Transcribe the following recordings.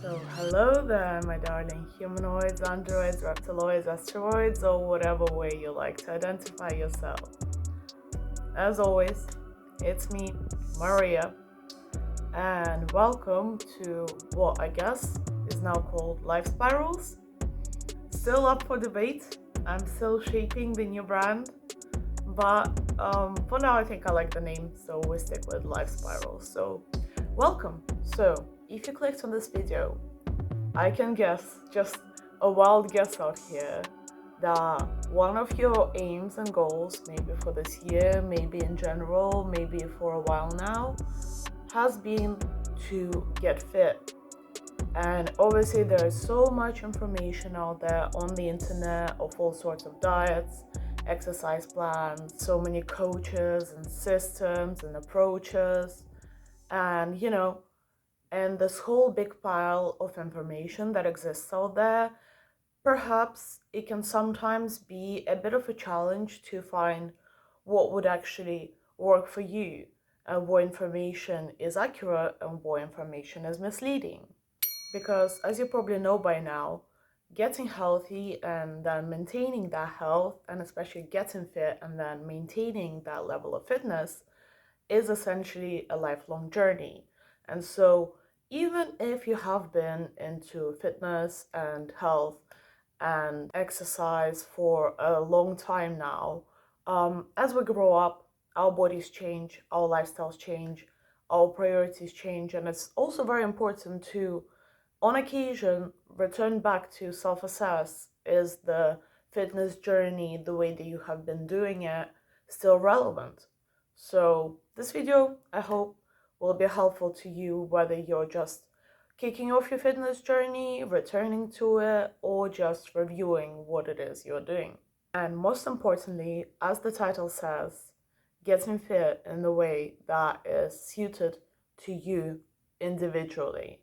So, hello there, my darling humanoids, androids, reptiloids, asteroids, or whatever way you like to identify yourself. As always, it's me, Maria, and welcome to what I guess is now called Life Spirals. Still up for debate. I'm still shaping the new brand, but for now, I think I like the name, so we stick with Life Spirals. So, welcome. So, if you clicked on this video, I can guess, just a wild guess out here, that one of your aims and goals, maybe for this year, maybe in general, maybe for a while now, has been to get fit. And obviously, there is so much information out there on the internet of all sorts of diets, exercise plans, so many coaches and systems and approaches. And and this whole big pile of information that exists out there, perhaps it can sometimes be a bit of a challenge to find what would actually work for you and what information is accurate and what information is misleading. Because, as you probably know by now, getting healthy and then maintaining that health, and especially getting fit and then maintaining that level of fitness, is essentially a lifelong journey. And so, even if you have been into fitness and health and exercise for a long time now, as we grow up, our bodies change, our lifestyles change, our priorities change, and it's also very important to, on occasion, return back to self assess. Is the fitness journey, the way that you have been doing it, still relevant? So, this video, I hope, will be helpful to you whether you're just kicking off your fitness journey, returning to it, or just reviewing what it is you're doing. And most importantly, as the title says, getting fit in the way that is suited to you individually.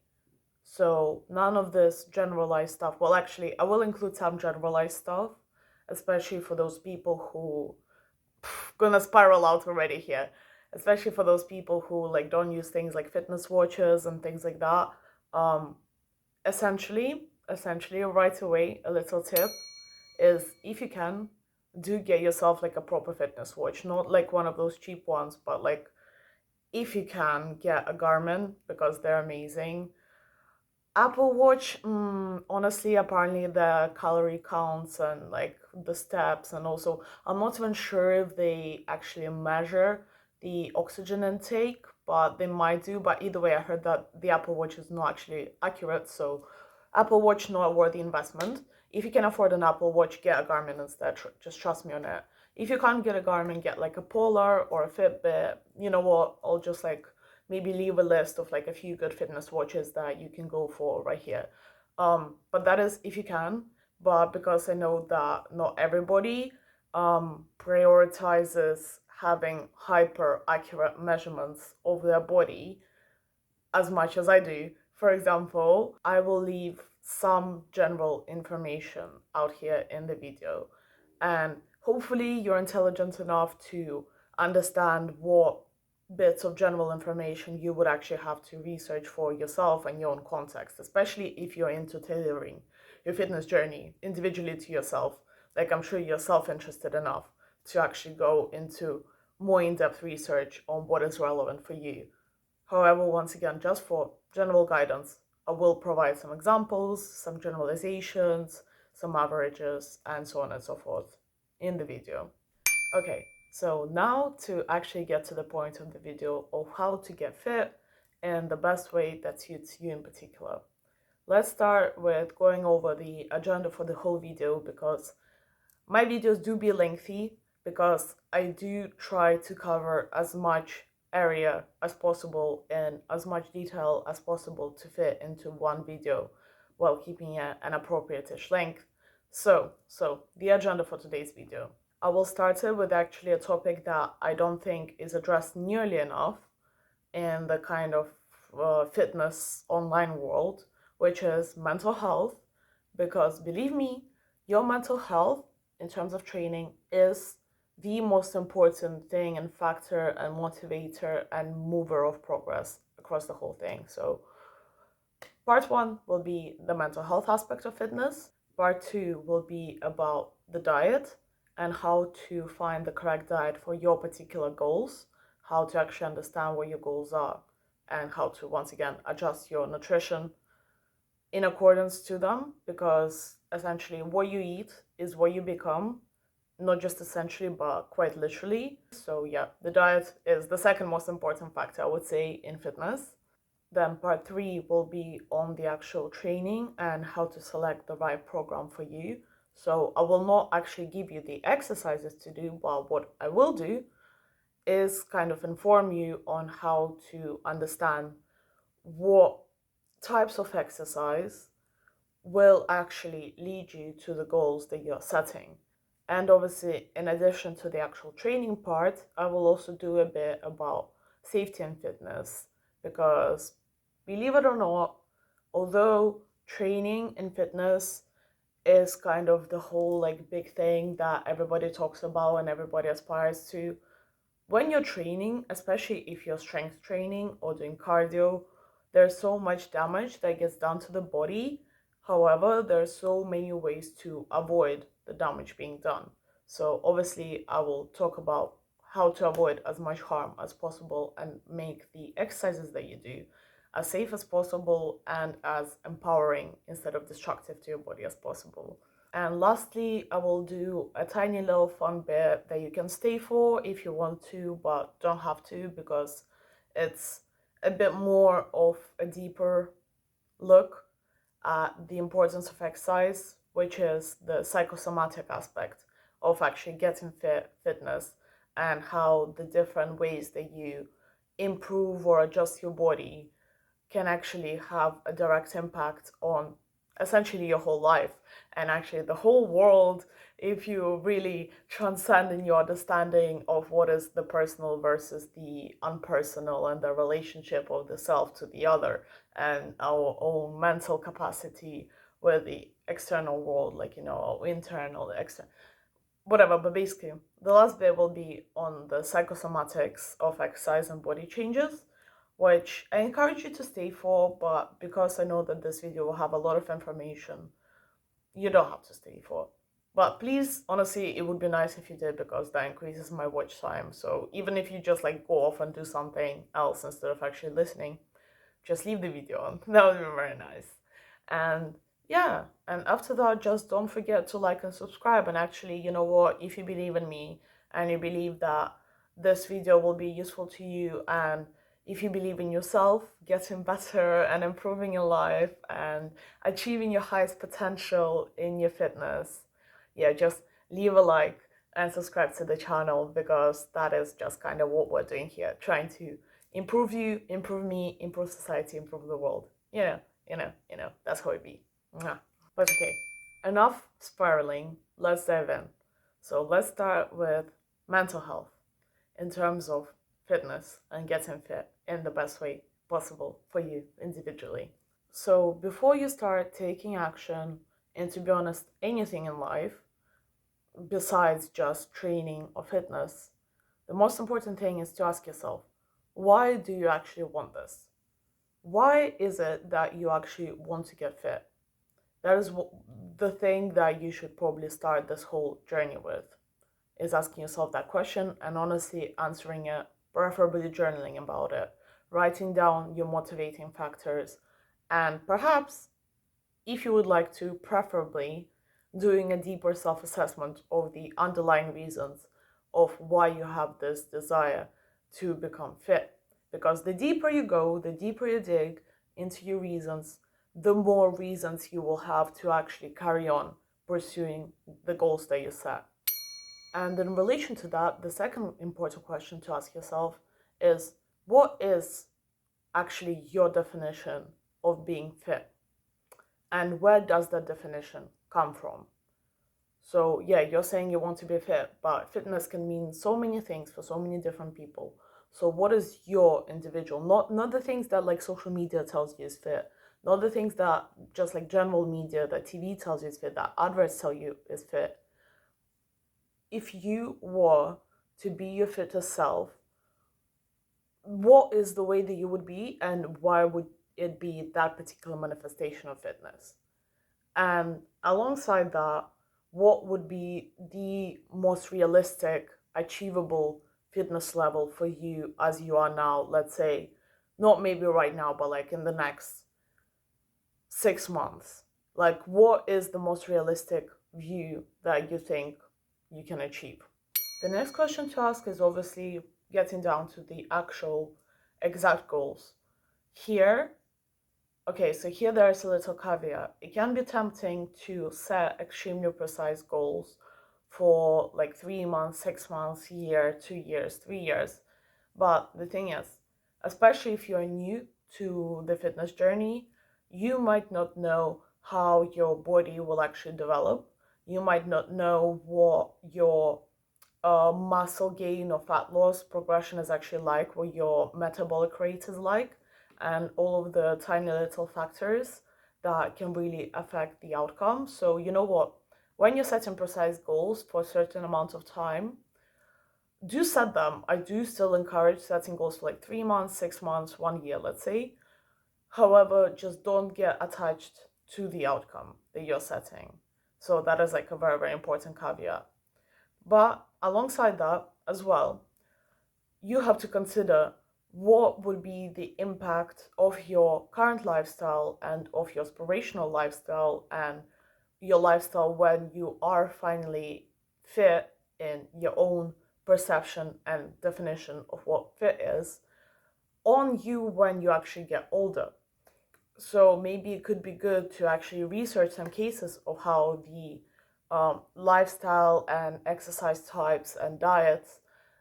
So none of this generalized stuff. Well, actually, I will include some generalized stuff, especially for those people who gonna spiral out already here, especially for those people who like don't use things like fitness watches and things like that. um essentially right away, a little tip is, if you can, do get yourself like a proper fitness watch, not like one of those cheap ones, but like, if you can, get a Garmin, because they're amazing. Apple Watch, honestly, apparently the calorie counts and like the steps, and also I'm not even sure if they actually measure the oxygen intake, but they might do. But either way, I heard that the Apple Watch is not actually accurate, so Apple Watch not a worthy investment. If you can afford an Apple Watch, get a Garmin instead. Just trust me on it. If you can't get a Garmin, get like a Polar or a Fitbit. You know what? I'll just like maybe leave a list of like a few good fitness watches that you can go for right here. But that is if you can. But because I know that not everybody prioritizes having hyper accurate measurements of their body as much as I do. For example, I will leave some general information out here in the video, and hopefully you're intelligent enough to understand what bits of general information you would actually have to research for yourself and your own context, especially if you're into tailoring your fitness journey individually to yourself. Like, I'm sure you're self-interested enough to actually go into more in-depth research on what is relevant for you. However, once again, just for general guidance, I will provide some examples, some generalizations, some averages, and so on and so forth in the video. Okay, so now to actually get to the point of the video of how to get fit and the best way that suits you in particular. Let's start with going over the agenda for the whole video, because my videos do be lengthy, because I do try to cover as much area as possible in as much detail as possible to fit into one video while keeping it an appropriate-ish length. So the agenda for today's video. I will start it with actually a topic that I don't think is addressed nearly enough in the kind of fitness online world, which is mental health. Because believe me, your mental health in terms of training is the most important thing and factor and motivator and mover of progress across the whole thing. So Part 1 will be the mental health aspect of fitness. Part 2 will be about the diet and how to find the correct diet for your particular goals, how to actually understand what your goals are, and how to, once again, adjust your nutrition in accordance to them, because essentially what you eat is what you become, not just essentially, but quite literally. So yeah, the diet is the second most important factor, I would say, in fitness. Then part 3 will be on the actual training and how to select the right program for you. So I will not actually give you the exercises to do, but what I will do is kind of inform you on how to understand what types of exercise will actually lead you to the goals that you're setting. And obviously, in addition to the actual training part, I will also do a bit about safety and fitness, because believe it or not, although training in fitness is kind of the whole like big thing that everybody talks about and everybody aspires to, when you're training, especially if you're strength training or doing cardio, there's so much damage that gets done to the body. However, there's so many ways to avoid the damage being done. So obviously I will talk about how to avoid as much harm as possible and make the exercises that you do as safe as possible and as empowering instead of destructive to your body as possible. And lastly, I will do a tiny little fun bit that you can stay for if you want to, but don't have to, because it's a bit more of a deeper look at the importance of exercise, which is the psychosomatic aspect of actually getting fitness, and how the different ways that you improve or adjust your body can actually have a direct impact on essentially your whole life and actually the whole world, if you really transcend in your understanding of what is the personal versus the unpersonal and the relationship of the self to the other, and our own mental capacity with the external world, like, you know, internal, external, whatever. But basically, the last bit will be on the psychosomatics of exercise and body changes, which I encourage you to stay for, but because I know that this video will have a lot of information, you don't have to stay for. But please, honestly, it would be nice if you did, because that increases my watch time. So even if you just like go off and do something else instead of actually listening, just leave the video on. That would be very nice. And yeah, and after that, just don't forget to like and subscribe. And actually, you know what, if you believe in me and you believe that this video will be useful to you, and if you believe in yourself getting better and improving your life and achieving your highest potential in your fitness, yeah, just leave a like and subscribe to the channel, because that is just kind of what we're doing here, trying to improve you, improve me, improve society, improve the world. That's how it be. Mwah. But okay, enough spiraling. Let's dive in. So let's start with mental health in terms of fitness and getting fit in the best way possible for you individually. So before you start taking action, and to be honest, anything in life besides just training or fitness, the most important thing is to ask yourself, why do you actually want this? Why is it that you actually want to get fit? That is the thing that you should probably start this whole journey with, is asking yourself that question and honestly answering it, preferably journaling about it, writing down your motivating factors, and perhaps, if you would like to, preferably doing a deeper self-assessment of the underlying reasons of why you have this desire to become fit. Because the deeper you go, the deeper you dig into your reasons, the more reasons you will have to actually carry on pursuing the goals that you set. And in relation to that, the second important question to ask yourself is, what is actually your definition of being fit? And where does that definition come from? So yeah, you're saying you want to be fit, but fitness can mean so many things for so many different people. So what is your individual, not the things that like social media tells you is fit, not the things that just like general media, that TV tells you is fit, that adverts tell you is fit. If you were to be your fittest self, what is the way that you would be, and why would it be that particular manifestation of fitness. And alongside that, what would be the most realistic, achievable fitness level for you as you are now? Let's say, not maybe right now, but like in the next 6 months. Like, what is the most realistic view that you think you can achieve? The next question to ask is obviously getting down to the actual exact goals. Here, okay, so here there's a little caveat. It can be tempting to set extremely precise goals for like 3 months, 6 months, year, 2 years, 3 years. But the thing is, especially if you're new to the fitness journey, you might not know how your body will actually develop. You might not know what your muscle gain or fat loss progression is actually like, what your metabolic rate is like, and all of the tiny little factors that can really affect the outcome. So, you know what? When you're setting precise goals for a certain amount of time, do set them. I do still encourage setting goals for like 3 months, 6 months, 1 year, let's say. However, just don't get attached to the outcome that you're setting. So that is like a very, very important caveat. But alongside that as well, you have to consider what would be the impact of your current lifestyle and of your aspirational lifestyle and your lifestyle when you are finally fit in your own perception and definition of what fit is on you when you actually get older. So maybe it could be good to actually research some cases of how the lifestyle and exercise types and diets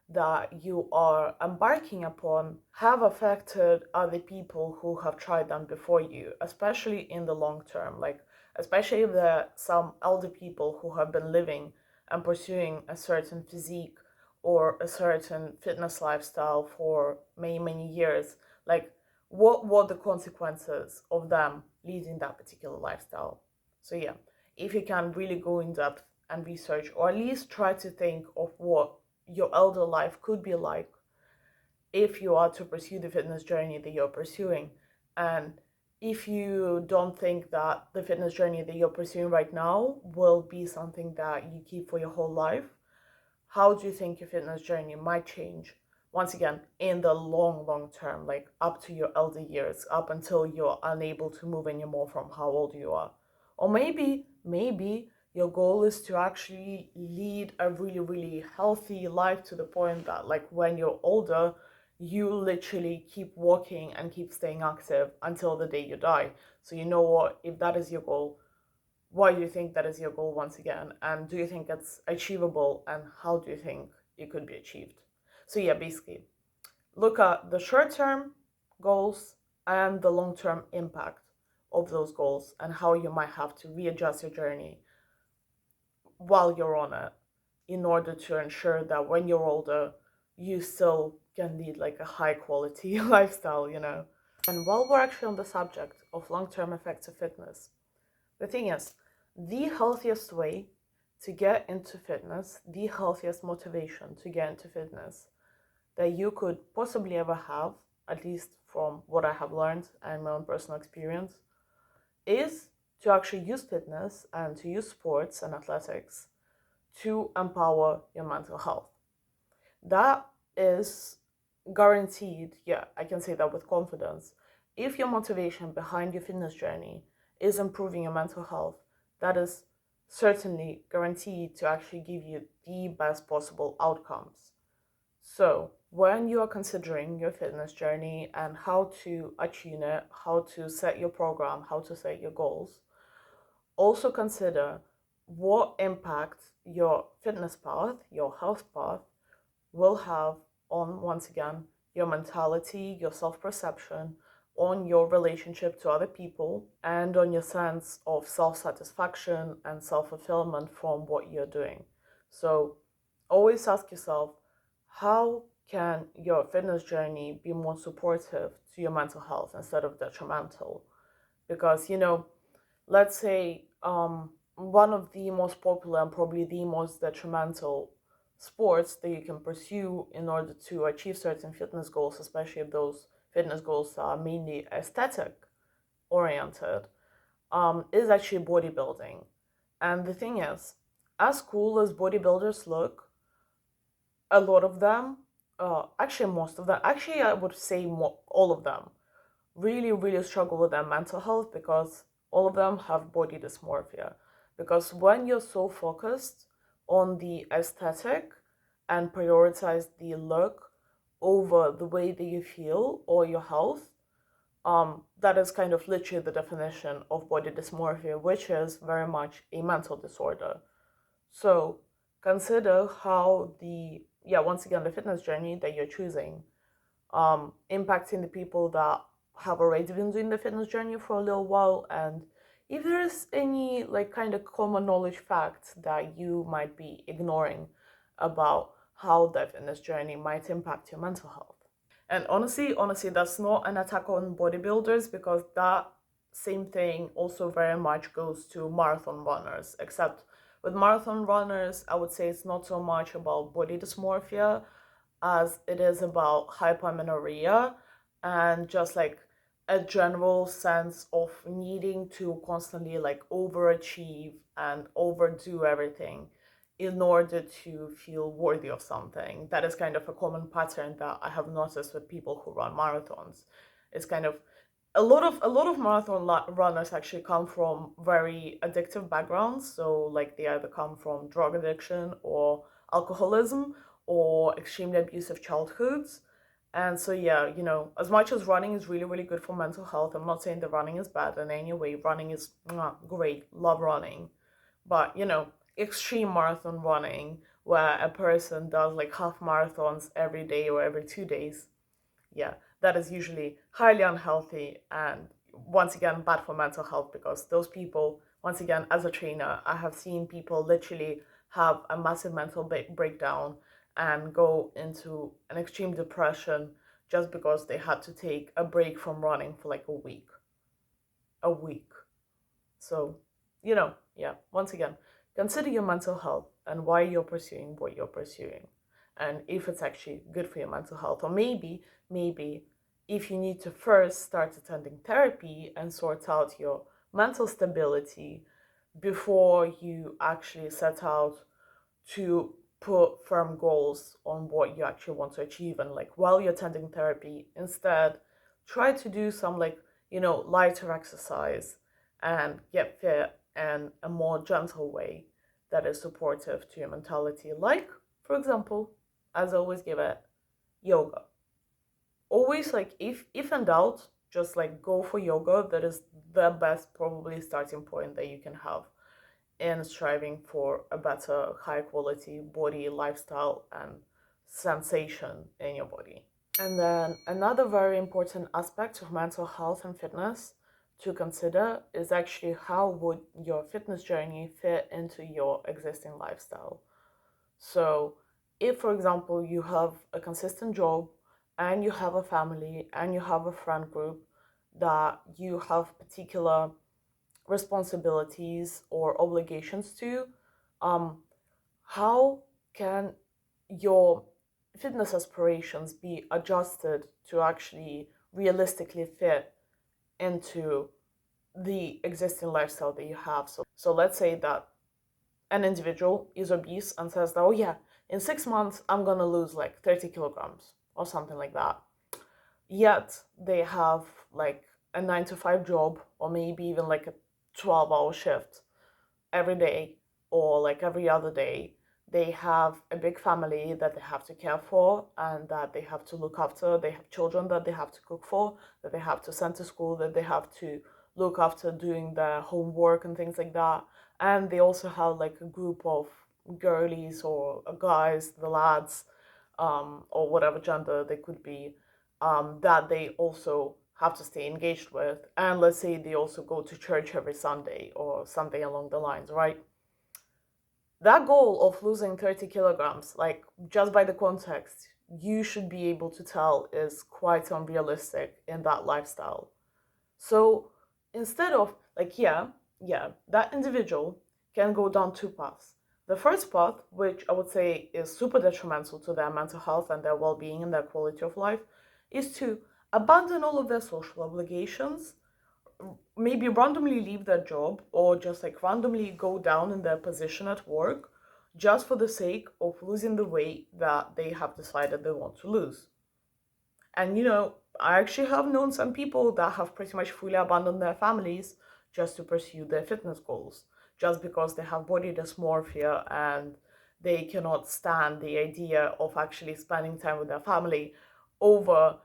that you are embarking upon have affected other people who have tried them before you, especially in the long term. Like, especially if there are some elder people who have been living and pursuing a certain physique or a certain fitness lifestyle for many, many years. Like, what were the consequences of them leading that particular lifestyle? So yeah, if you can really go in depth and research, or at least try to think of what your elder life could be like if you are to pursue the fitness journey that you're pursuing. And if you don't think that the fitness journey that you're pursuing right now will be something that you keep for your whole life, how do you think your fitness journey might change, once again, in the long term, like up to your elder years, up until you're unable to move anymore from how old you are? Or maybe your goal is to actually lead a really healthy life to the point that, like, when you're older, you literally keep walking and keep staying active until the day you die. So you know what, if that is your goal, why do you think that is your goal, once again? And do you think it's achievable? And how do you think it could be achieved? So yeah, basically, look at the short-term goals and the long-term impact of those goals and how you might have to readjust your journey while you're on it in order to ensure that when you're older, you still can lead like a high quality lifestyle, you know? And while we're actually on the subject of long-term effects of fitness, the thing is, the healthiest way to get into fitness, the healthiest motivation to get into fitness that you could possibly ever have, at least from what I have learned and my own personal experience, is to actually use fitness and to use sports and athletics to empower your mental health. That is guaranteed, yeah, I can say that with confidence. If your motivation behind your fitness journey is improving your mental health, that is certainly guaranteed to actually give you the best possible outcomes. So, when you are considering your fitness journey and how to achieve it, how to set your program, how to set your goals, also consider what impact your fitness path, your health path, will have on, once again, your mentality, your self-perception, on your relationship to other people, and on your sense of self-satisfaction and self-fulfillment from what you're doing. So always ask yourself, how can your fitness journey be more supportive to your mental health instead of detrimental? Because, you know, let's say one of the most popular and probably the most detrimental sports that you can pursue in order to achieve certain fitness goals, especially if those fitness goals that are mainly aesthetic oriented, is actually bodybuilding. And the thing is, as cool as bodybuilders look, a lot of them, actually most of them, actually I would say all of them, really, really struggle with their mental health because all of them have body dysmorphia. Because when you're so focused on the aesthetic and prioritize the look over the way that you feel or your health, that is kind of literally the definition of body dysmorphia, which is very much a mental disorder. So consider how once again, the fitness journey that you're choosing, impacting the people that have already been doing the fitness journey for a little while, and if there's any like kind of common knowledge facts that you might be ignoring about how that fitness journey might impact your mental health. And honestly, that's not an attack on bodybuilders, because that same thing also very much goes to marathon runners. Except with marathon runners, I would say it's not so much about body dysmorphia as it is about hypermenorrhea and just like a general sense of needing to constantly like overachieve and overdo everything in order to feel worthy of something. That is kind of a common pattern that I have noticed with people who run marathons. It's kind of a lot of marathon runners actually come from very addictive backgrounds. So like they either come from drug addiction or alcoholism or extremely abusive childhoods. And so yeah, as much as running is really, really good for mental health, I'm not saying that running is bad in any way. Running is great, love running. But extreme marathon running where a person does like half marathons every day or every 2 days, yeah, that is usually highly unhealthy and once again bad for mental health, because those people, once again, as a trainer, I have seen people literally have a massive mental breakdown and go into an extreme depression just because they had to take a break from running for like a week. So, yeah, once again, consider your mental health and why you're pursuing what you're pursuing. And if it's actually good for your mental health, or maybe if you need to first start attending therapy and sort out your mental stability before you actually set out to put firm goals on what you actually want to achieve. And like while you're attending therapy, instead try to do some like lighter exercise and get fit in a more gentle way that is supportive to your mentality, like for example, as I always give it, yoga. Always, like, if in doubt, just like go for yoga. That is the best probably starting point that you can have in striving for a better, high quality body, lifestyle, and sensation in your body. And then another very important aspect of mental health and fitness to consider is actually how would your fitness journey fit into your existing lifestyle. So if, for example, you have a consistent job and you have a family and you have a friend group that you have particular responsibilities or obligations to, how can your fitness aspirations be adjusted to actually realistically fit into the existing lifestyle that you have? So let's say that an individual is obese and says that, oh yeah, in 6 months I'm gonna lose like 30 kilograms or something like that. Yet they have like a 9 to 5 job, or maybe even like a 12-hour shift every day or like every other day. They have a big family that they have to care for and that they have to look after. They have children that they have to cook for, that they have to send to school, that they have to look after doing their homework and things like that. And they also have like a group of girlies or guys, the lads, or whatever gender they could be, that they also have to stay engaged with. And let's say they also go to church every Sunday or something along the lines, right? That goal of losing 30 kilograms, like just by the context, you should be able to tell is quite unrealistic in that lifestyle. So instead of like, yeah, that individual can go down two paths. The first path, which I would say is super detrimental to their mental health and their well being and their quality of life, is to abandon all of their social obligations, maybe randomly leave their job, or just like randomly go down in their position at work just for the sake of losing the weight that they have decided they want to lose. And I actually have known some people that have pretty much fully abandoned their families just to pursue their fitness goals, just because they have body dysmorphia and they cannot stand the idea of actually spending time with their family over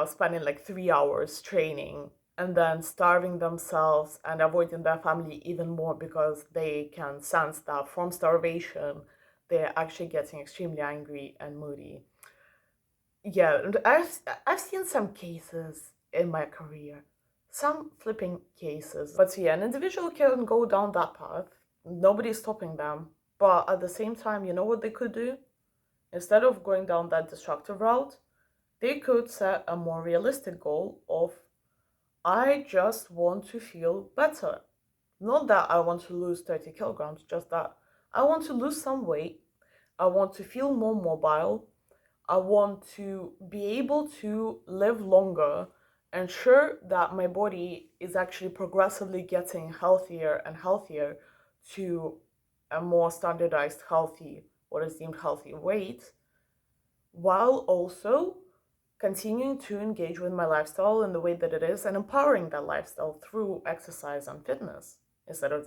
spending like 3 hours training and then starving themselves and avoiding their family even more because they can sense that from starvation they're actually getting extremely angry and moody. Yeah, and I've seen some cases in my career, some flipping cases. But yeah, an individual can go down that path. Nobody's stopping them. But at the same time, you know what they could do? Instead of going down that destructive route, they could set a more realistic goal of, I just want to feel better. Not that I want to lose 30 kilograms, just that I want to lose some weight. I want to feel more mobile. I want to be able to live longer, ensure that my body is actually progressively getting healthier and healthier to a more standardized healthy, what is deemed healthy weight, while also continuing to engage with my lifestyle in the way that it is and empowering that lifestyle through exercise and fitness instead of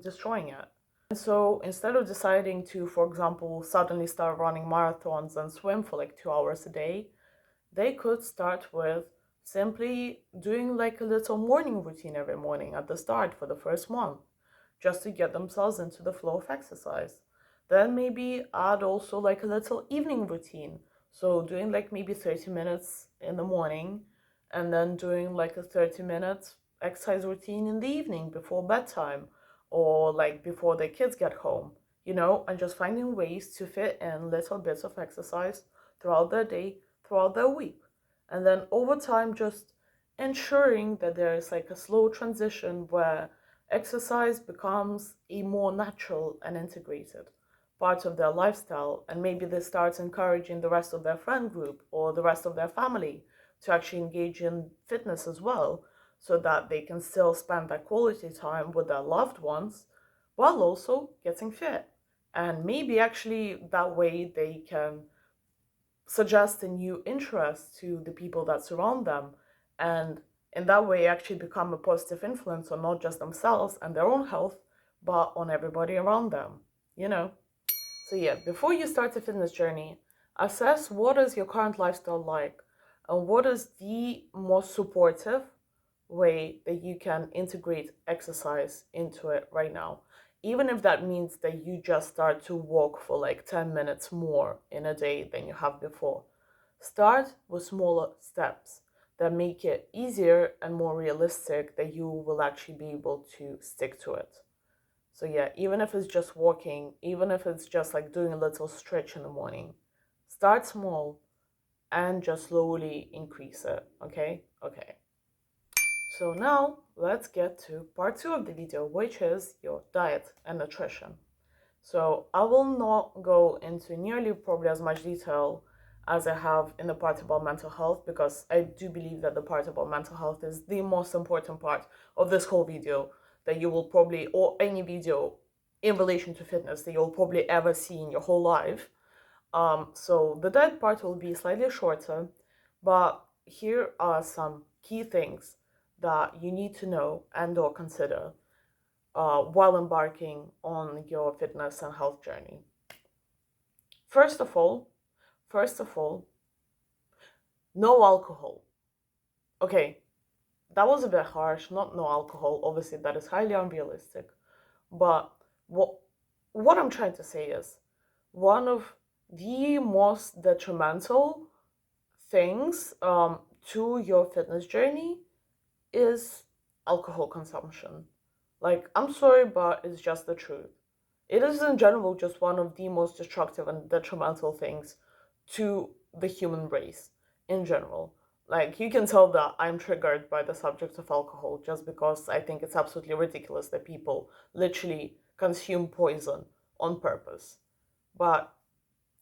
destroying it. And so instead of deciding to, for example, suddenly start running marathons and swim for like 2 hours a day, they could start with simply doing like a little morning routine every morning at the start for the first month, just to get themselves into the flow of exercise. Then maybe add also like a little evening routine. So doing like maybe 30 minutes in the morning and then doing like a 30-minute exercise routine in the evening before bedtime or like before the kids get home, and just finding ways to fit in little bits of exercise throughout their day, throughout their week. And then over time, just ensuring that there is like a slow transition where exercise becomes a more natural and integrated part of their lifestyle. And maybe they start encouraging the rest of their friend group or the rest of their family to actually engage in fitness as well, so that they can still spend that quality time with their loved ones while also getting fit. And maybe actually that way they can suggest a new interest to the people that surround them, and in that way actually become a positive influence on not just themselves and their own health, but on everybody around them, you know? So yeah, before you start a fitness journey, assess what is your current lifestyle like and what is the most supportive way that you can integrate exercise into it right now. Even if that means that you just start to walk for like 10 minutes more in a day than you have before. Start with smaller steps that make it easier and more realistic that you will actually be able to stick to it. So yeah, even if it's just walking, even if it's just like doing a little stretch in the morning, start small and just slowly increase it, okay? Okay. So now let's get to part 2 of the video, which is your diet and nutrition. So I will not go into nearly probably as much detail as I have in the part about mental health, because I do believe that the part about mental health is the most important part of this whole video that you will probably, or any video in relation to fitness that you'll probably ever see in your whole life. So the diet part will be slightly shorter, but here are some key things that you need to know and or consider while embarking on your fitness and health journey. First of all, no alcohol. Okay, that was a bit harsh, not no alcohol. Obviously, that is highly unrealistic. But what I'm trying to say is one of the most detrimental things to your fitness journey is alcohol consumption. Like, I'm sorry, but it's just the truth. It is in general just one of the most destructive and detrimental things to the human race in general. Like, you can tell that I'm triggered by the subject of alcohol just because I think it's absolutely ridiculous that people literally consume poison on purpose. But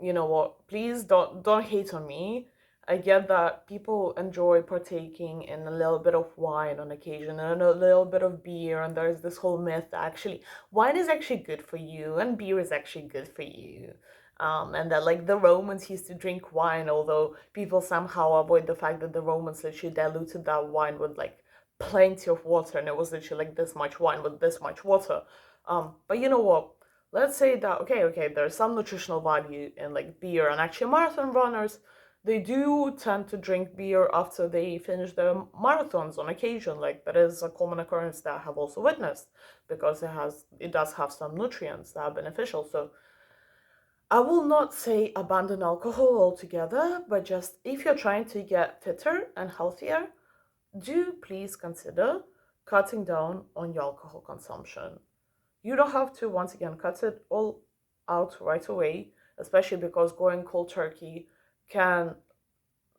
you know what? Please don't hate on me. I get that people enjoy partaking in a little bit of wine on occasion and a little bit of beer, and there's this whole myth that actually wine is actually good for you and beer is actually good for you. And that like the Romans used to drink wine, although people somehow avoid the fact that the Romans literally diluted that wine with like plenty of water, and it was literally like this much wine with this much water. But you know what? Let's say that okay, there's some nutritional value in like beer, and actually marathon runners, they do tend to drink beer after they finish their marathons on occasion. Like that is a common occurrence that I have also witnessed, because it does have some nutrients that are beneficial. So I will not say abandon alcohol altogether, but just if you're trying to get fitter and healthier, do please consider cutting down on your alcohol consumption. You don't have to, once again, cut it all out right away, especially because going cold turkey can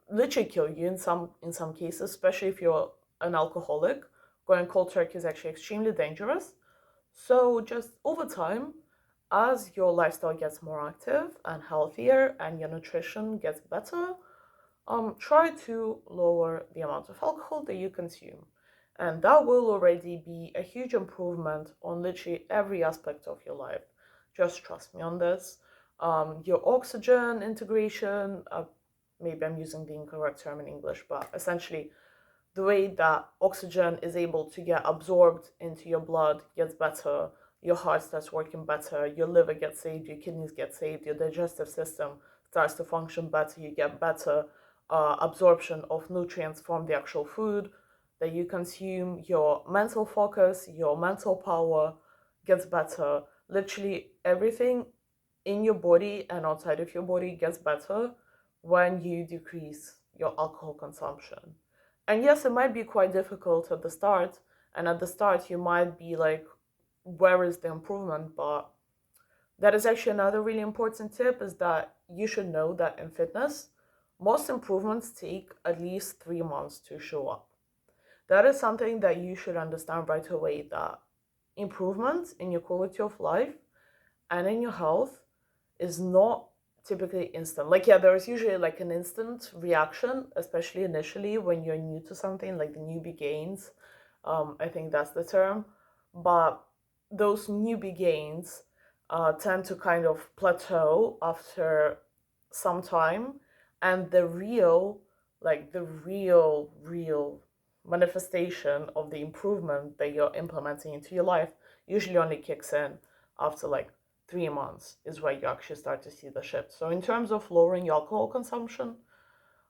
literally kill you in some cases, especially if you're an alcoholic. Going cold turkey is actually extremely dangerous. So just over time, as your lifestyle gets more active and healthier and your nutrition gets better, try to lower the amount of alcohol that you consume. And that will already be a huge improvement on literally every aspect of your life. Just trust me on this. Your oxygen integration, maybe I'm using the incorrect term in English, but essentially the way that oxygen is able to get absorbed into your blood gets better, your heart starts working better, your liver gets saved, your kidneys get saved, your digestive system starts to function better, you get better absorption of nutrients from the actual food that you consume, your mental focus, your mental power gets better. Literally everything in your body and outside of your body gets better when you decrease your alcohol consumption. And yes, it might be quite difficult at the start, and at the start you might be like, where is the improvement? But that is actually another really important tip, is that you should know that in fitness, most improvements take at least 3 months to show up. That is something that you should understand right away, that improvements in your quality of life and in your health is not typically instant. Like, yeah, there's usually like an instant reaction, especially initially when you're new to something, like the newbie gains. I think that's the term. But those newbie gains tend to kind of plateau after some time, and the real manifestation of the improvement that you're implementing into your life usually only kicks in after like 3 months, is where you actually start to see the shift. So in terms of lowering your alcohol consumption,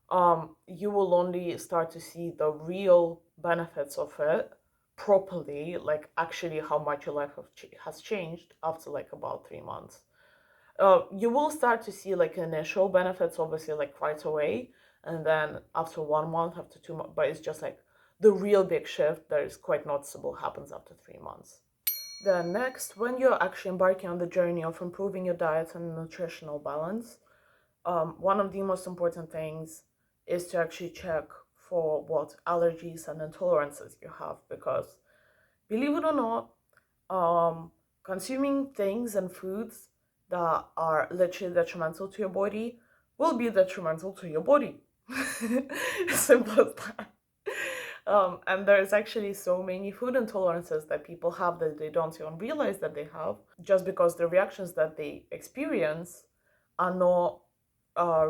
you will only start to see the real benefits of it properly, like actually how much your life has changed after like about 3 months. You will start to see like initial benefits, obviously, like right away, and then after 1 month, after 2 months, but it's just like the real big shift that is quite noticeable happens after 3 months. Then next, when you're actually embarking on the journey of improving your diet and nutritional balance, one of the most important things is to actually check for what allergies and intolerances you have, because believe it or not, consuming things and foods that are literally detrimental to your body will be detrimental to your body. Simple as that. And there's actually so many food intolerances that people have that they don't even realize that they have, just because the reactions that they experience are not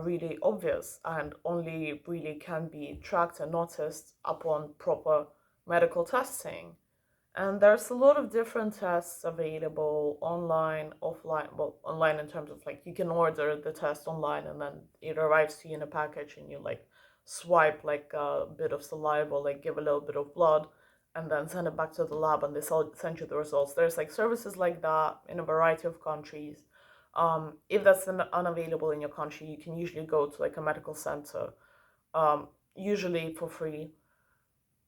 really obvious and only really can be tracked and noticed upon proper medical testing. And there's a lot of different tests available online, offline. Well, online in terms of like you can order the test online and then it arrives to you in a package and you like swipe like a bit of saliva, like give a little bit of blood, and then send it back to the lab and they send you the results. There's like services like that in a variety of countries. If that's unavailable in your country, you can usually go to like a medical center, usually for free,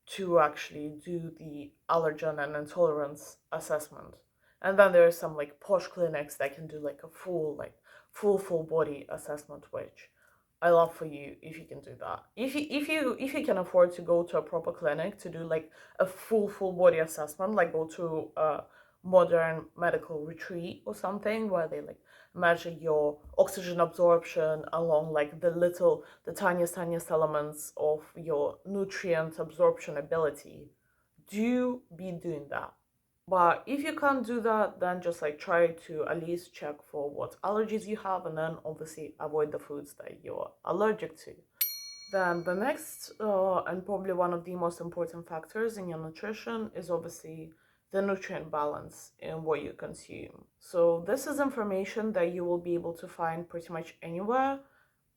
to actually do the allergen and intolerance assessment. And then there are some like posh clinics that can do like a full body assessment, which I love for you if you can do that. If you can afford to go to a proper clinic to do like a full body assessment, like go to modern medical retreat or something where they like measure your oxygen absorption along like the tiniest elements of your nutrient absorption ability, do be doing that. But if you can't do that, then just like try to at least check for what allergies you have, and then obviously avoid the foods that you're allergic to. Then the next and probably one of the most important factors in your nutrition is obviously the nutrient balance in what you consume. So this is information that you will be able to find pretty much anywhere,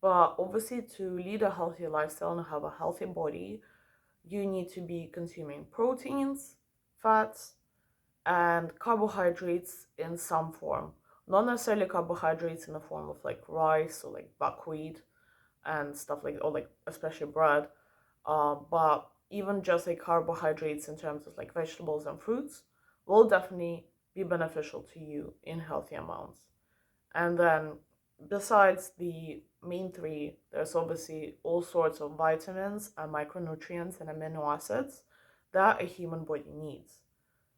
but obviously to lead a healthy lifestyle and have a healthy body, you need to be consuming proteins, fats, and carbohydrates in some form. Not necessarily carbohydrates in the form of like rice or like buckwheat and stuff like, or like especially bread, but even just like carbohydrates in terms of like vegetables and fruits will definitely be beneficial to you in healthy amounts. And then besides the main three, there's obviously all sorts of vitamins and micronutrients and amino acids that a human body needs.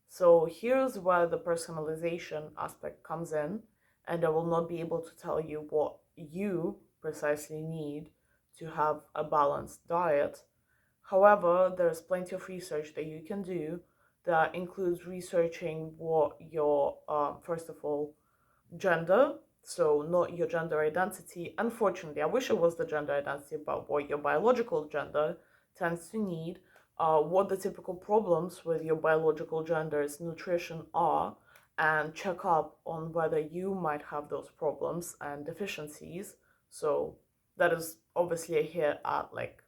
So here's where the personalization aspect comes in, and I will not be able to tell you what you precisely need to have a balanced diet. However, there's plenty of research that you can do that includes researching what your, first of all, gender, so not your gender identity. Unfortunately, I wish it was the gender identity, but what your biological gender tends to need, what the typical problems with your biological gender's nutrition are, and check up on whether you might have those problems and deficiencies. So that is obviously a hit at like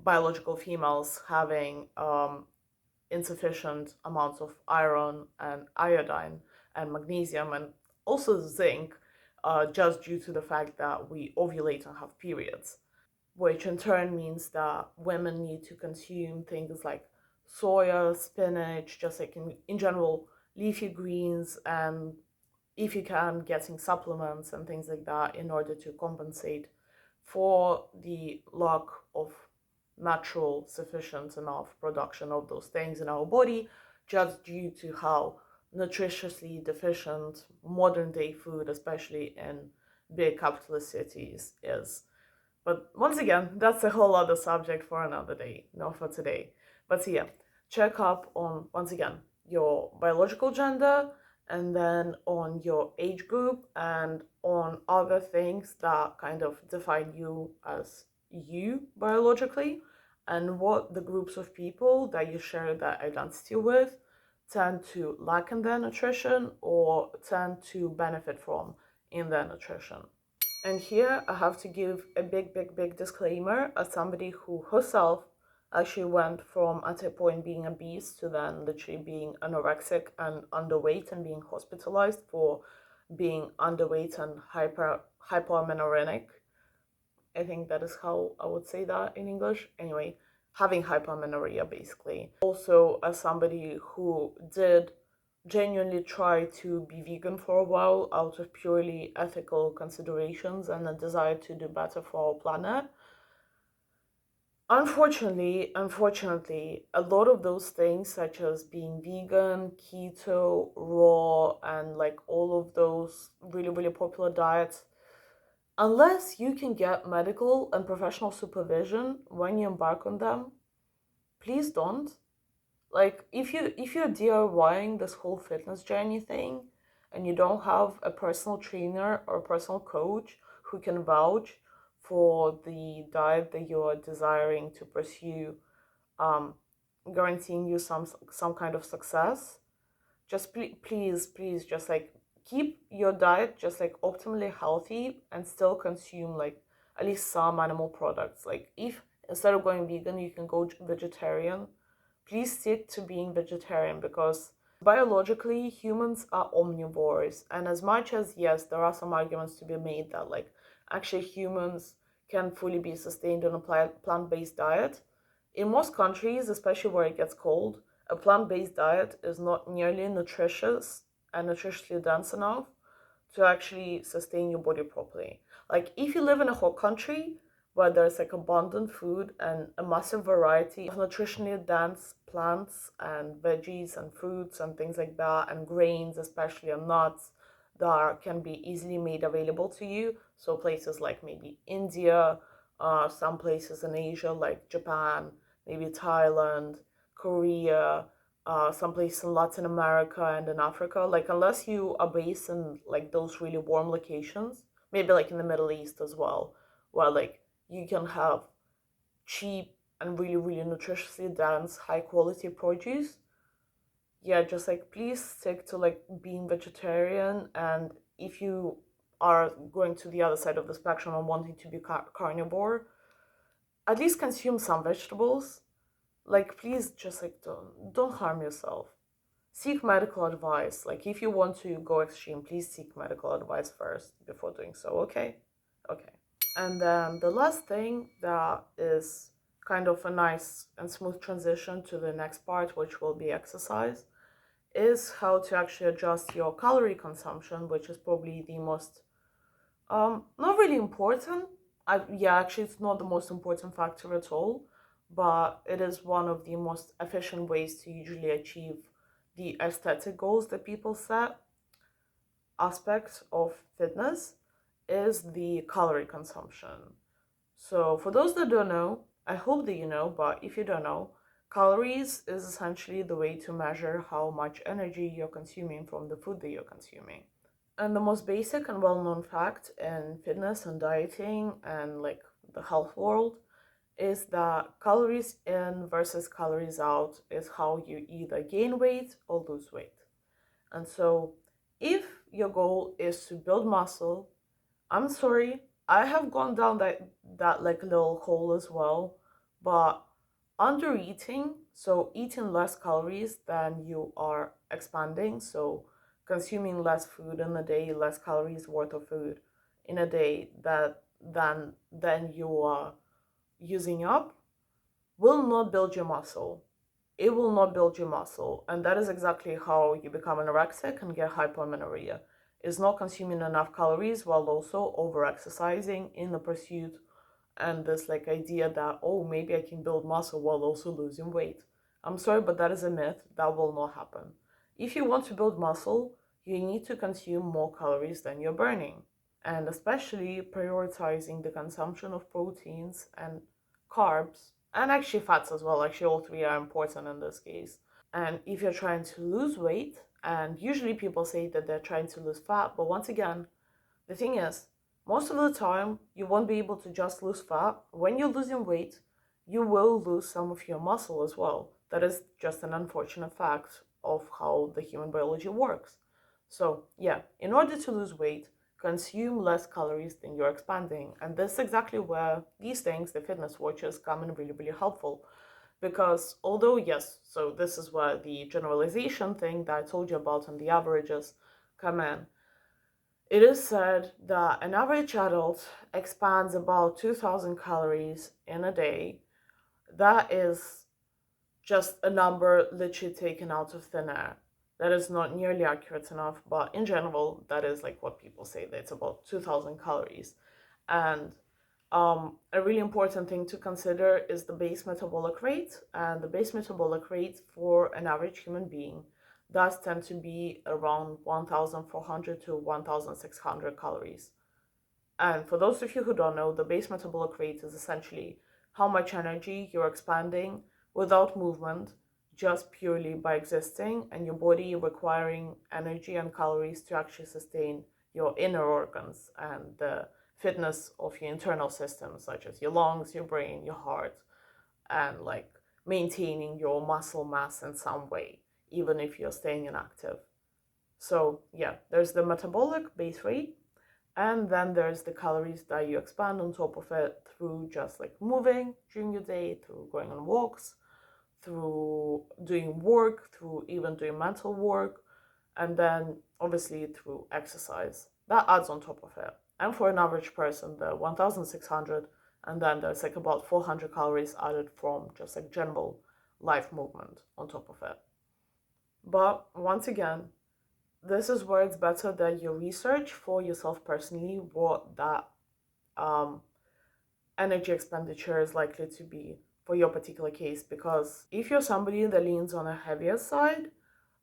biological females having insufficient amounts of iron and iodine and magnesium and also zinc, just due to the fact that we ovulate and have periods, which in turn means that women need to consume things like soya, spinach, just like in general, leafy greens, and if you can, getting supplements and things like that in order to compensate for the lack of natural, sufficient enough production of those things in our body, just due to how nutritiously deficient modern day food, especially in big capitalist cities, is. But once again, that's a whole other subject for another day, not for today. But yeah, check up on, once again, your biological gender, and then on your age group, and on other things that kind of define you as you biologically, and what the groups of people that you share that identity with tend to lack in their nutrition or tend to benefit from in their nutrition. And here I have to give a big disclaimer as somebody who herself actually went from at a point being obese to then literally being anorexic and underweight and being hospitalized for being underweight and hypoamenorrheic. I think that is how I would say that in English. Anyway, having hypoamenorrhea basically. Also, as somebody who did genuinely try to be vegan for a while out of purely ethical considerations and a desire to do better for our planet. Unfortunately, a lot of those things, such as being vegan, keto, raw, and like all of those really popular diets, unless you can get medical and professional supervision when you embark on them, please don't. Like if you're DIYing this whole fitness journey thing and you don't have a personal trainer or a personal coach who can vouch for the diet that you're desiring to pursue, um, guaranteeing you some kind of success, just please just like keep your diet just like optimally healthy and still consume like at least some animal products. Like if instead of going vegan you can go vegetarian, please stick to being vegetarian, because biologically humans are omnivores, and as much as yes there are some arguments to be made that like actually humans can fully be sustained on a plant-based diet, in most countries, especially where it gets cold, a plant-based diet is not nearly nutritious and nutritionally dense enough to actually sustain your body properly. Like if you live in a hot country where there's like abundant food and a massive variety of nutritionally dense plants and veggies and fruits and things like that, and grains, especially, and nuts that can be easily made available to you. So places like maybe India, some places in Asia like Japan, maybe Thailand, Korea, some places in Latin America and in Africa. Like unless you are based in like those really warm locations, maybe like in the Middle East as well, where like you can have cheap and really, really nutritiously dense, high quality produce. Yeah, just like please stick to like being vegetarian. And if you are going to the other side of the spectrum and wanting to be carnivore, at least consume some vegetables. Like please just like don't harm yourself. Seek medical advice. Like if you want to go extreme, please seek medical advice first before doing so. Okay. Okay. And then the last thing that is kind of a nice and smooth transition to the next part, which will be exercise, is how to actually adjust your calorie consumption, which is probably the most not really important. Yeah, actually, it's not the most important factor at all, but it is one of the most efficient ways to usually achieve the aesthetic goals that people set. Aspect of fitness is the calorie consumption. So, for those that don't know, I hope that you know, but if you don't know, calories is essentially the way to measure how much energy you're consuming from the food that you're consuming. And the most basic and well known fact in fitness and dieting and like the health world is that calories in versus calories out is how you either gain weight or lose weight. And so, if your goal is to build muscle, I'm sorry, I have gone down that like little hole as well, but under eating, so eating less calories than you are expanding, so consuming less food in a day, less calories worth of food in a day that than you are using up, will not build your muscle. It will not build your muscle. And that is exactly how you become anorexic and get hypomenorrhea. Is not consuming enough calories while also over exercising in the pursuit and this like idea that, oh, maybe I can build muscle while also losing weight. I'm sorry, but that is a myth. That will not happen. If you want to build muscle, you need to consume more calories than you're burning, and especially prioritizing the consumption of proteins and carbs, and actually fats as well. Actually, all three are important in this case. And if you're trying to lose weight, and usually people say that they're trying to lose fat, but once again, the thing is, most of the time, you won't be able to just lose fat. When you're losing weight, you will lose some of your muscle as well. That is just an unfortunate fact of how the human biology works. So, yeah, in order to lose weight, consume less calories than you're expanding. And this is exactly where these things, the fitness watches, come in really, really helpful. Because although, yes, so this is where the generalization thing that I told you about and the averages come in. It is said that an average adult expands about 2,000 calories in a day. That is just a number literally taken out of thin air. That is not nearly accurate enough, but in general, that is like what people say, that it's about 2,000 calories. And a really important thing to consider is the base metabolic rate. And the base metabolic rate for an average human being does tend to be around 1,400 to 1,600 calories. And for those of you who don't know, the base metabolic rate is essentially how much energy you're expanding without movement, just purely by existing, and your body requiring energy and calories to actually sustain your inner organs and the fitness of your internal systems, such as your lungs, your brain, your heart, and like maintaining your muscle mass in some way, even if you're staying inactive. So, yeah, there's the metabolic base rate, and then there's the calories that you expand on top of it through just like moving during your day, through going on walks, through doing work, through even doing mental work, and then obviously through exercise. That adds on top of it. And for an average person, the 1,600, and then there's like about 400 calories added from just like general life movement on top of it. But once again, this is where it's better that you research for yourself personally what that um, energy expenditure is likely to be for your particular case. Because if you're somebody that leans on a heavier side,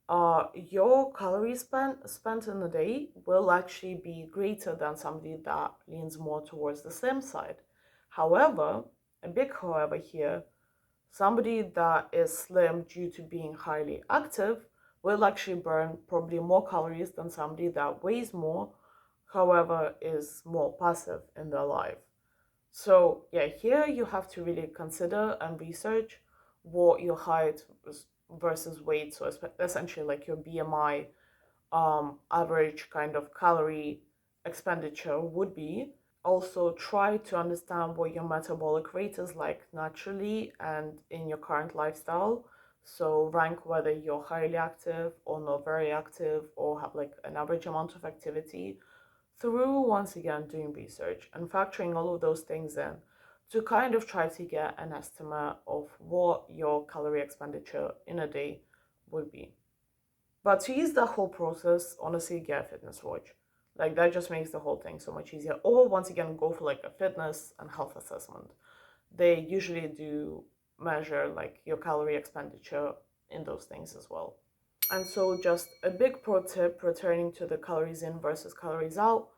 your calories spent in a day will actually be greater than somebody that leans more towards the slim side. However, a big however here, somebody that is slim due to being highly active will actually burn probably more calories than somebody that weighs more, however, is more passive in their life. So yeah, here you have to really consider and research what your height versus weight, so essentially like your BMI, average kind of calorie expenditure would be. Also try to understand what your metabolic rate is like naturally and in your current lifestyle. So rank whether you're highly active or not very active or have like an average amount of activity through once again doing research and factoring all of those things in to kind of try to get an estimate of what your calorie expenditure in a day would be. But to ease the whole process, honestly, get a fitness watch. Like that just makes the whole thing so much easier. Or once again, go for like a fitness and health assessment. They usually do measure like your calorie expenditure in those things as well. And so just a big pro tip returning to the calories in versus calories out.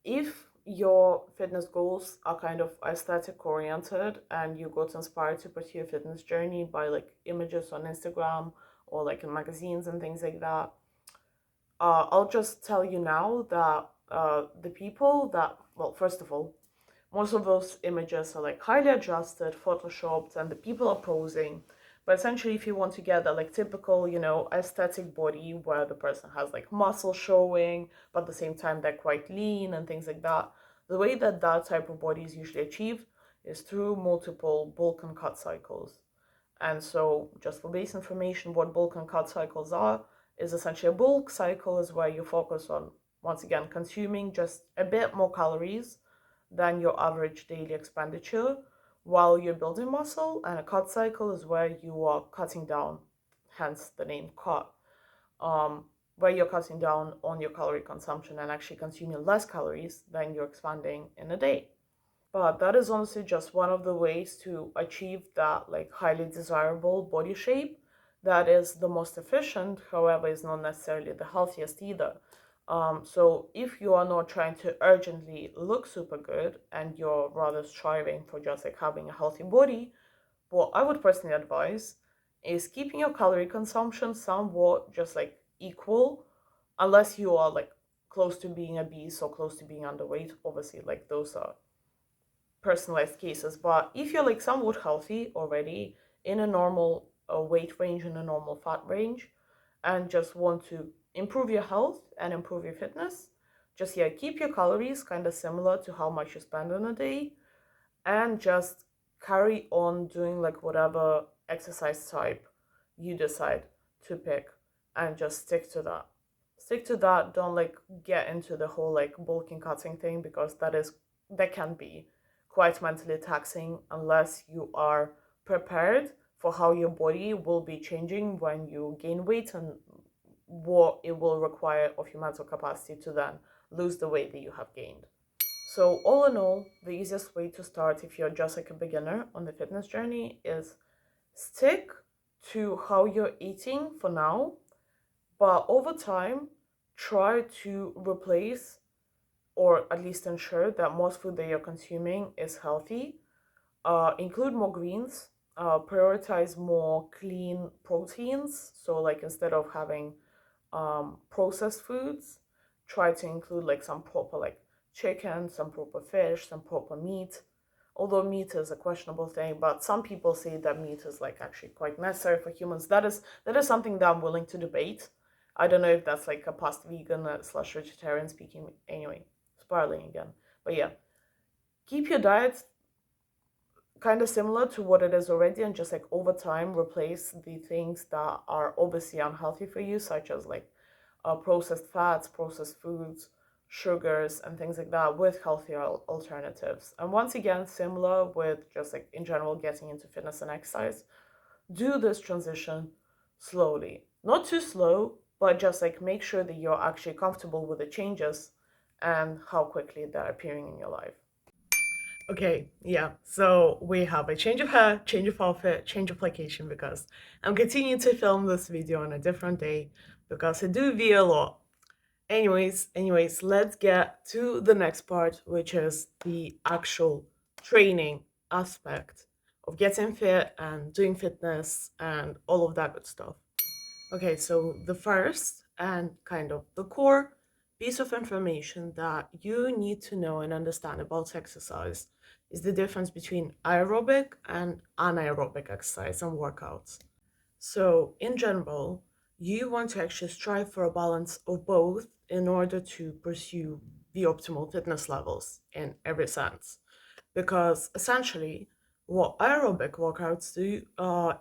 If your fitness goals are kind of aesthetic oriented and you got inspired to pursue a fitness journey by like images on Instagram or like in magazines and things like that, I'll just tell you now that the people that, well, first of all, most of those images are like highly adjusted, photoshopped, and the people are posing. But essentially, if you want to get that like typical, aesthetic body where the person has like muscle showing, but at the same time they're quite lean and things like that, the way that that type of body is usually achieved is through multiple bulk and cut cycles. And so, just for base information, what bulk and cut cycles are is essentially a bulk cycle is where you focus on, once again, consuming just a bit more calories than your average daily expenditure while you're building muscle, and a cut cycle is where you are cutting down, hence the name cut, where you're cutting down on your calorie consumption and actually consuming less calories than you're expanding in a day. But that is honestly just one of the ways to achieve that like highly desirable body shape that is the most efficient, however, is not necessarily the healthiest either. So if you are not trying to urgently look super good and you're rather striving for just like having a healthy body, what I would personally advise is keeping your calorie consumption somewhat just like equal, unless you are like close to being obese or close to being underweight. Obviously, like those are personalized cases. But if you're like somewhat healthy already in a normal weight range, in a normal fat range, and just want to improve your health and improve your fitness, just yeah, keep your calories kind of similar to how much you spend in a day, and just carry on doing like whatever exercise type you decide to pick, and just stick to that. Stick to that. Don't like get into the whole like bulking cutting thing, because that can be quite mentally taxing unless you are prepared for how your body will be changing when you gain weight and what it will require of your mental capacity to then lose the weight that you have gained. So all in all, the easiest way to start if you're just like a beginner on the fitness journey is stick to how you're eating for now, but over time, try to replace or at least ensure that most food that you're consuming is healthy. Include more greens, prioritize more clean proteins. So like instead of having processed foods, try to include like some proper like chicken, some proper fish, some proper meat. Although meat is a questionable thing, but some people say that meat is like actually quite necessary for humans. That is something that I'm willing to debate. I don't know if that's like a past vegan slash vegetarian speaking. Anyway, spiraling again. But yeah, keep your diet kind of similar to what it is already, and just like over time replace the things that are obviously unhealthy for you, such as like processed fats, processed foods, sugars, and things like that, with healthier alternatives. And once again, similar with just like in general getting into fitness and exercise, do this transition slowly. Not too slow, but just like make sure that you're actually comfortable with the changes and how quickly they're appearing in your life. Okay, yeah. So we have a change of hair, change of outfit, change of location because I'm continuing to film this video on a different day because I do veer a lot. Anyways, let's get to the next part, which is the actual training aspect of getting fit and doing fitness and all of that good stuff. Okay, so the first and kind of the core piece of information that you need to know and understand about exercise is the difference between aerobic and anaerobic exercise and workouts. So, in general, you want to actually strive for a balance of both in order to pursue the optimal fitness levels in every sense. Because essentially, what aerobic workouts do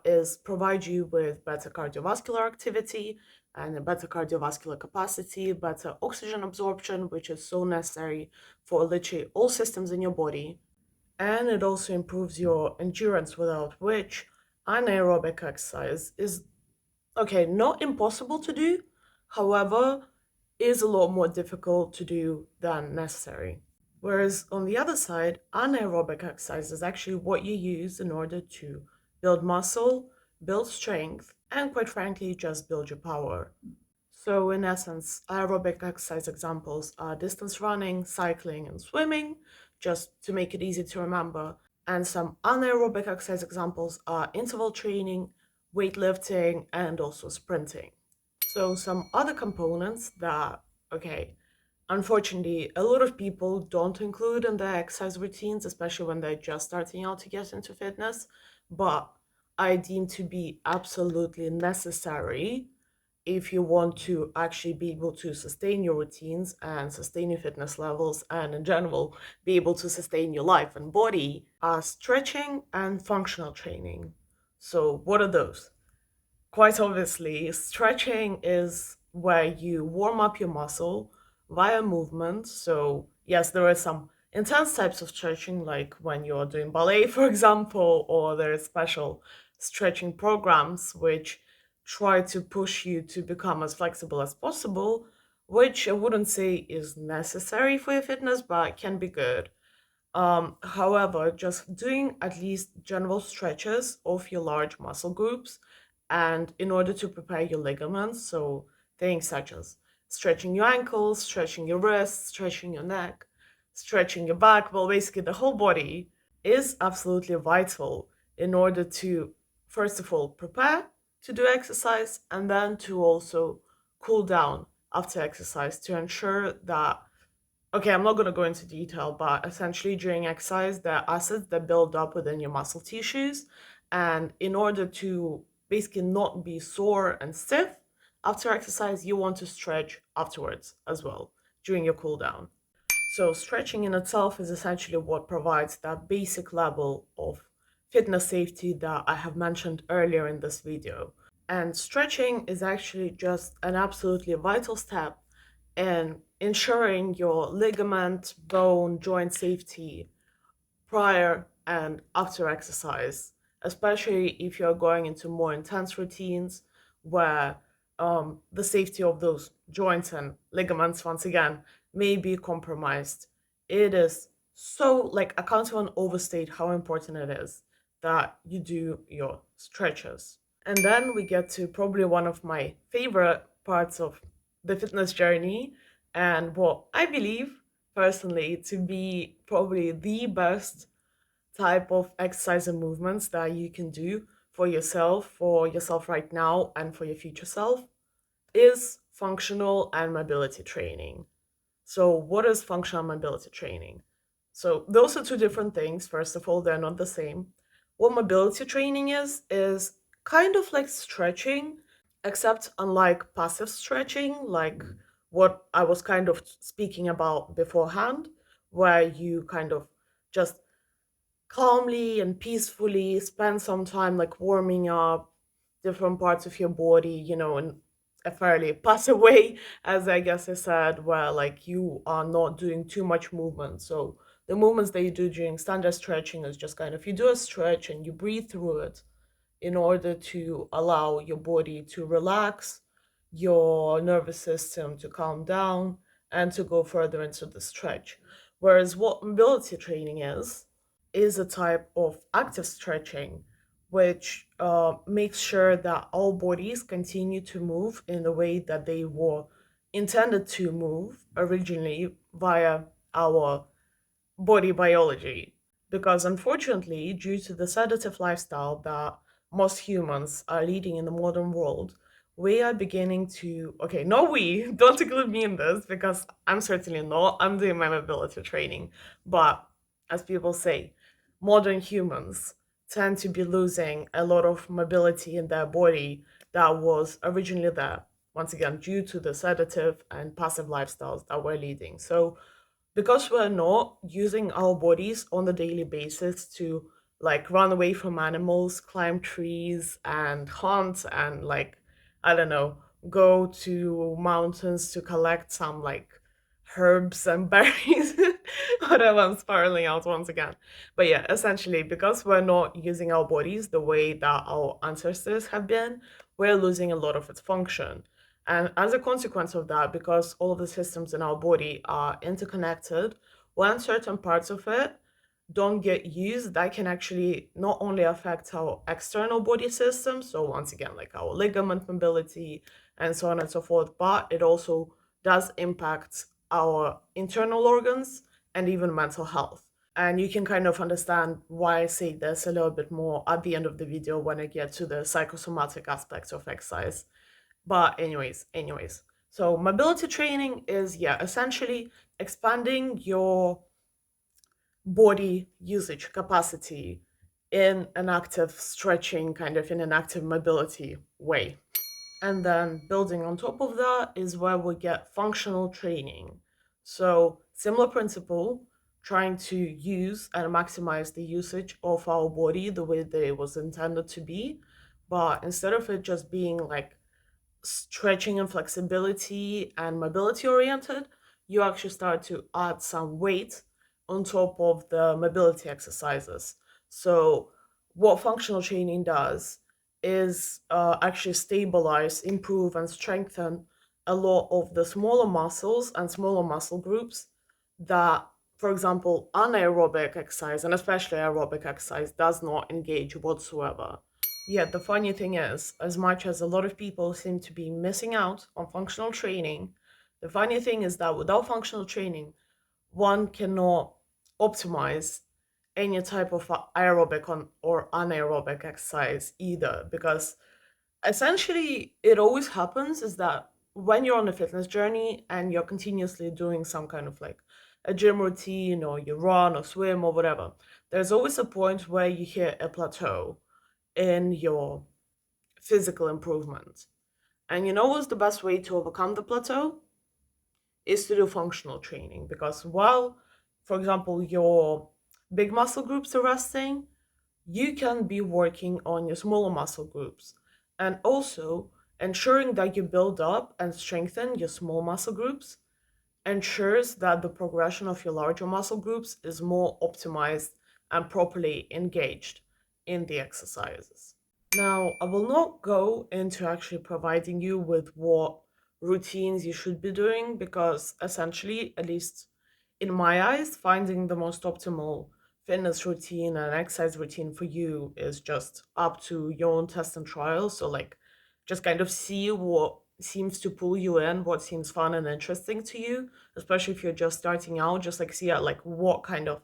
is provide you with better cardiovascular activity and a better cardiovascular capacity, better oxygen absorption, which is so necessary for literally all systems in your body, and it also improves your endurance, without which anaerobic exercise is, okay, not impossible to do, however, is a lot more difficult to do than necessary. Whereas on the other side, anaerobic exercise is actually what you use in order to build muscle, build strength, and quite frankly, just build your power. So, in essence, aerobic exercise examples are distance running, cycling, and swimming, just to make it easy to remember. And some anaerobic exercise examples are interval training, weightlifting, and also sprinting. So, some other components that, okay, unfortunately, a lot of people don't include in their exercise routines, especially when they're just starting out to get into fitness, but I deem to be absolutely necessary if you want to actually be able to sustain your routines and sustain your fitness levels and in general be able to sustain your life and body are stretching and functional training. So what are those? Quite obviously, stretching is where you warm up your muscle via movement. So, yes, there are some intense types of stretching, like when you're doing ballet, for example, or there are special stretching programs which try to push you to become as flexible as possible, which I wouldn't say is necessary for your fitness, but can be good. However, just doing at least general stretches of your large muscle groups and in order to prepare your ligaments, so things such as stretching your ankles, stretching your wrists, stretching your neck, stretching your back, well, basically the whole body is absolutely vital in order to, first of all, prepare to do exercise and then to also cool down after exercise to ensure that, okay, I'm not going to go into detail, but essentially during exercise, there are acids that build up within your muscle tissues. And in order to basically not be sore and stiff after exercise, you want to stretch afterwards as well during your cool down. So, stretching in itself is essentially what provides that basic level of fitness safety that I have mentioned earlier in this video. And stretching is actually just an absolutely vital step in ensuring your ligament, bone, joint safety prior and after exercise, especially if you're going into more intense routines where the safety of those joints and ligaments, once again, may be compromised. It is so, like, I can't even overstate how important it is that you do your stretches. And then we get to probably one of my favorite parts of the fitness journey, and what I believe personally to be probably the best type of exercise and movements that you can do for yourself right now, and for your future self is functional and mobility training. So, what is functional mobility training? So, those are two different things. First of all, they're not the same. What mobility training is kind of like stretching, except unlike passive stretching, like what I was kind of speaking about beforehand, where you kind of just calmly and peacefully spend some time like warming up different parts of your body, in a fairly passive way, as I guess I said, where like you are not doing too much movement. So the movements that you do during standard stretching is just kind of you do a stretch and you breathe through it in order to allow your body to relax, your nervous system to calm down, and to go further into the stretch. Whereas what mobility training is is a type of active stretching, which makes sure that our bodies continue to move in the way that they were intended to move originally via our body biology. Because unfortunately, due to the sedative lifestyle that most humans are leading in the modern world, we are beginning to, okay, no, we, don't include me in this because I'm certainly not, I'm doing my mobility training. But as people say, modern humans tend to be losing a lot of mobility in their body that was originally there, once again, due to the sedative and passive lifestyles that we're leading. So, because we're not using our bodies on a daily basis to like run away from animals, climb trees, and hunt, and like, I don't know, go to mountains to collect some like herbs and berries, whatever, I'm spiraling out once again. But yeah, essentially, because we're not using our bodies the way that our ancestors have been, we're losing a lot of its function. And as a consequence of that, because all of the systems in our body are interconnected, when certain parts of it don't get used, that can actually not only affect our external body systems, so once again, like our ligament mobility and so on and so forth, but it also does impact our internal organs and even mental health. And you can kind of understand why I say this a little bit more at the end of the video when I get to the psychosomatic aspects of exercise. But anyways. So mobility training is, yeah, essentially expanding your body usage capacity in an active stretching, kind of in an active mobility way. And then building on top of that is where we get functional training. So, similar principle, trying to use and maximize the usage of our body the way that it was intended to be. But instead of it just being like stretching and flexibility and mobility oriented, you actually start to add some weight on top of the mobility exercises. So, what functional training does is actually stabilize, improve, and strengthen a lot of the smaller muscles and smaller muscle groups that, for example, anaerobic exercise and especially aerobic exercise does not engage whatsoever. Yeah, the funny thing is, as much as a lot of people seem to be missing out on functional training, the funny thing is that without functional training, one cannot optimize any type of aerobic or anaerobic exercise either. Because essentially, it always happens is that when you're on a fitness journey and you're continuously doing some kind of like a gym routine or you run or swim or whatever, there's always a point where you hit a plateau in your physical improvement. And you know what's the best way to overcome the plateau? Is to do functional training. Because while, for example, your big muscle groups are resting, you can be working on your smaller muscle groups. And also ensuring that you build up and strengthen your small muscle groups ensures that the progression of your larger muscle groups is more optimized and properly engaged in the exercises. Now, I will not go into actually providing you with what routines you should be doing because essentially, at least in my eyes, finding the most optimal fitness routine and exercise routine for you is just up to your own test and trial. So, like, just kind of see what seems to pull you in, what seems fun and interesting to you, especially if you're just starting out, just like see like what kind of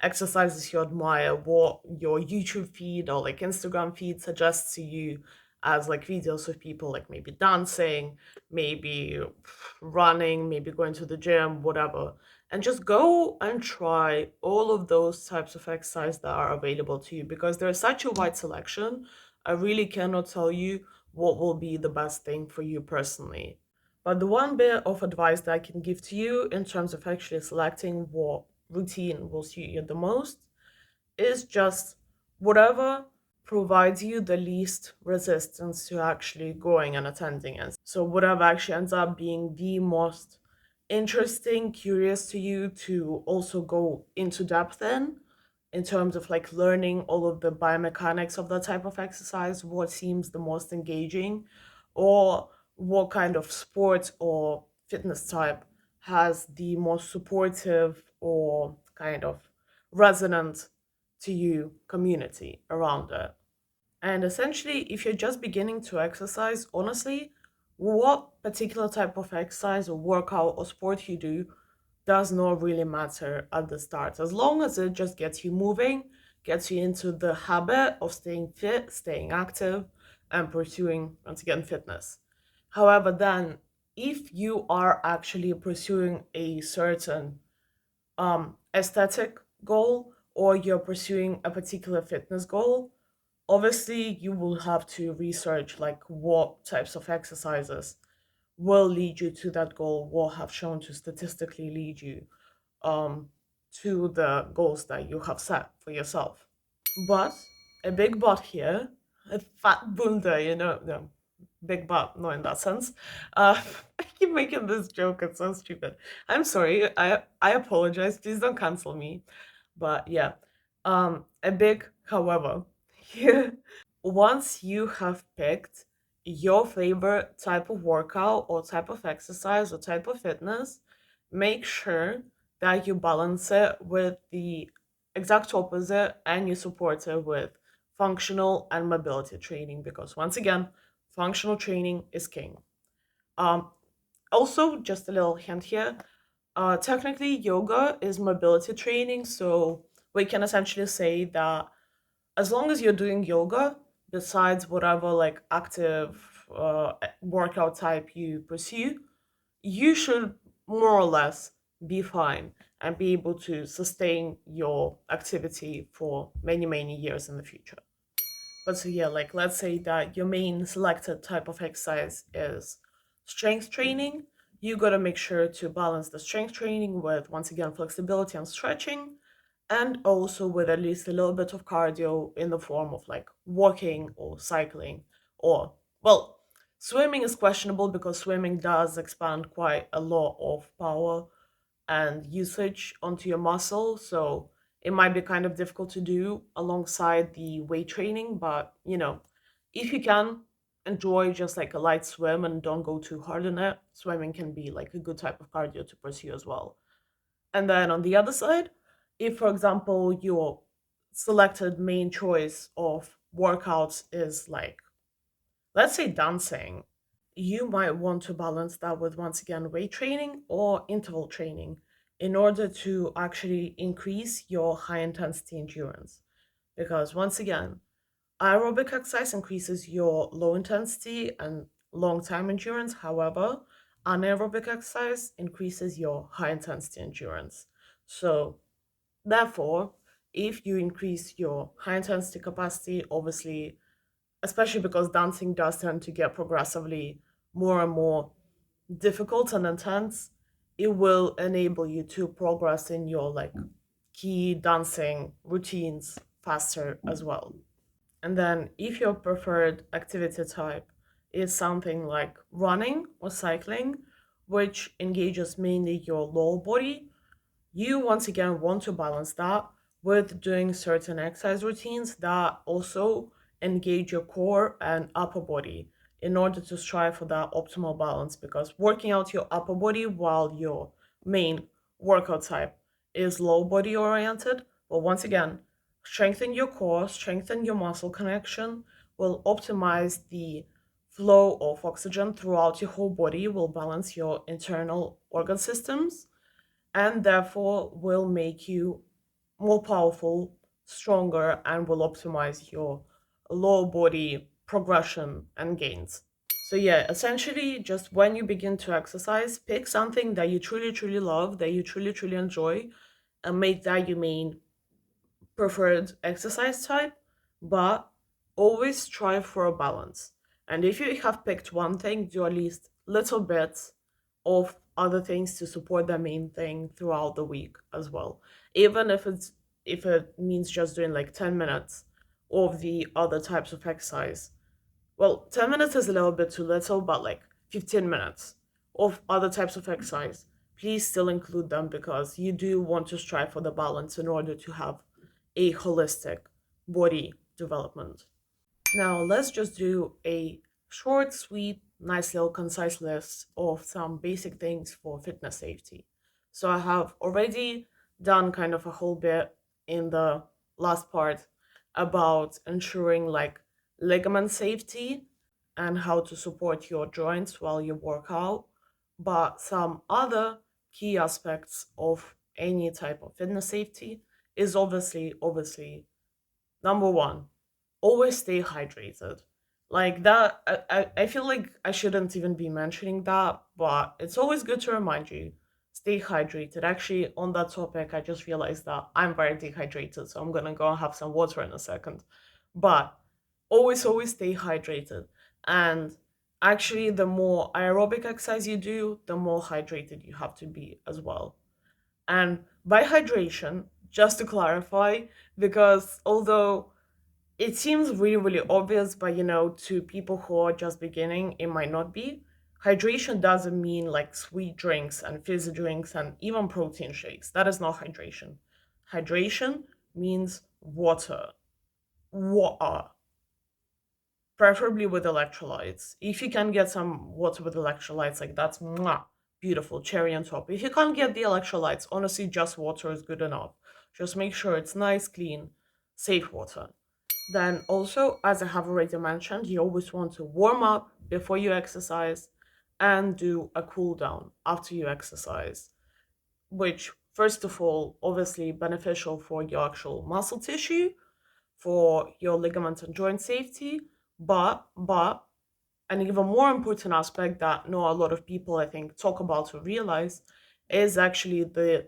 exercises you admire, what your YouTube feed or like Instagram feed suggests to you as like videos of people like maybe dancing, maybe running, maybe going to the gym, whatever. And just go and try all of those types of exercise that are available to you because there's such a wide selection. I really cannot tell you what will be the best thing for you personally. But the one bit of advice that I can give to you in terms of actually selecting what routine will suit you the most is just whatever provides you the least resistance to actually going and attending it. So whatever actually ends up being the most interesting, curious to you to also go into depth in terms of like learning all of the biomechanics of that type of exercise, what seems the most engaging, or what kind of sport or fitness type has the most supportive or kind of resonant to you community around it. And essentially, if you're just beginning to exercise, honestly, what particular type of exercise or workout or sport you do does not really matter at the start. As long as it just gets you moving, gets you into the habit of staying fit, staying active, and pursuing, once again, fitness. However, then, if you are actually pursuing a certain aesthetic goal or you're pursuing a particular fitness goal, obviously you will have to research like what types of exercises will lead you to that goal, will have shown to statistically lead you um, to the goals that you have set for yourself. But a big but here, a fat bunda, no, big but, no, in that sense. I keep making this joke, it's so stupid. I'm sorry, I apologize, please don't cancel me. But yeah, a big however here. Once you have picked your favorite type of workout or type of exercise or type of fitness, make sure that you balance it with the exact opposite and you support it with functional and mobility training because once again, functional training is king. Um, Also, just a little hint here. Technically, yoga is mobility training, so we can essentially say that as long as you're doing yoga, besides whatever like active workout type you pursue, you should more or less be fine and be able to sustain your activity for many, many years in the future. But so yeah, like let's say that your main selected type of exercise is strength training. You gotta make sure to balance the strength training with once again flexibility and stretching, and also with at least a little bit of cardio in the form of like walking or cycling, or well, swimming is questionable because swimming does expand quite a lot of power and usage onto your muscle. So it might be kind of difficult to do alongside the weight training. But, if you can enjoy just like a light swim and don't go too hard on it, swimming can be like a good type of cardio to pursue as well. And then on the other side, if, for example, your selected main choice of workouts is like, let's say, dancing, you might want to balance that with once again weight training or interval training in order to actually increase your high intensity endurance. Because once again, aerobic exercise increases your low intensity and long time endurance. However, anaerobic exercise increases your high intensity endurance. So, therefore, if you increase your high intensity capacity, obviously especially because dancing does tend to get progressively more and more difficult and intense, it will enable you to progress in your like key dancing routines faster as well. And then if your preferred activity type is something like running or cycling, which engages mainly your lower body, you once again want to balance that with doing certain exercise routines that also engage your core and upper body in order to strive for that optimal balance. Because working out your upper body while your main workout type is low body oriented, well, once again, strengthen your core, strengthen your muscle connection, will optimize the flow of oxygen throughout your whole body, will balance your internal organ systems and therefore will make you more powerful, stronger, and will optimize your lower body progression and gains. So, yeah, essentially, just when you begin to exercise, pick something that you truly, truly love, that you truly, truly enjoy, and make that your main preferred exercise type, but always strive for a balance. And if you have picked one thing, do at least little bits of other things to support the main thing throughout the week as well. Even if it means just doing like 10 minutes of the other types of exercise. Well, 10 minutes is a little bit too little, but like 15 minutes of other types of exercise. Please still include them because you do want to strive for the balance in order to have a holistic body development. Now, let's just do a short, sweet, nice little concise list of some basic things for fitness safety. So, I have already done kind of a whole bit in the last part about ensuring like ligament safety and how to support your joints while you work out. But some other key aspects of any type of fitness safety is obviously number one, always stay hydrated. Like that, I feel like I shouldn't even be mentioning that, but it's always good to remind you, stay hydrated. Actually, on that topic, I just realized that I'm very dehydrated, so I'm gonna go and have some water in a second. But always stay hydrated. And actually, the more aerobic exercise you do, the more hydrated you have to be as well. And by hydration, just to clarify, because although it seems really obvious, but to people who are just beginning, it might not be. Hydration doesn't mean like sweet drinks and fizzy drinks and even protein shakes. That is not hydration. Hydration means water. Water, preferably with electrolytes. If you can get some water with electrolytes, like that's mwah, beautiful, cherry on top. If you can't get the electrolytes, honestly, just water is good enough. Just make sure it's nice, clean, safe water. Then also, as I have already mentioned, you always want to warm up before you exercise and do a cool down after you exercise, which first of all, obviously beneficial for your actual muscle tissue, for your ligament and joint safety, but an even more important aspect that not a lot of people I think talk about or realize is actually the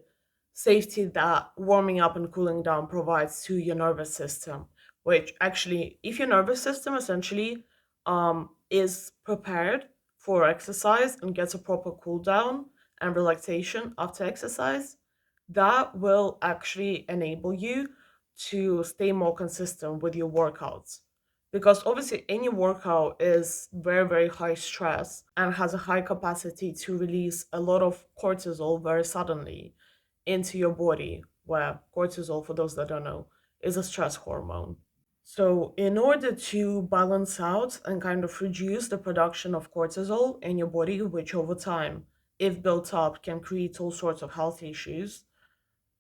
safety that warming up and cooling down provides to your nervous system, which actually if your nervous system essentially is prepared for exercise and gets a proper cool down and relaxation after exercise, that will actually enable you to stay more consistent with your workouts, because obviously any workout is very high stress and has a high capacity to release a lot of cortisol very suddenly into your body, where cortisol, for those that don't know, is a stress hormone. So in order to balance out and kind of reduce the production of cortisol in your body, which over time, if built up, can create all sorts of health issues,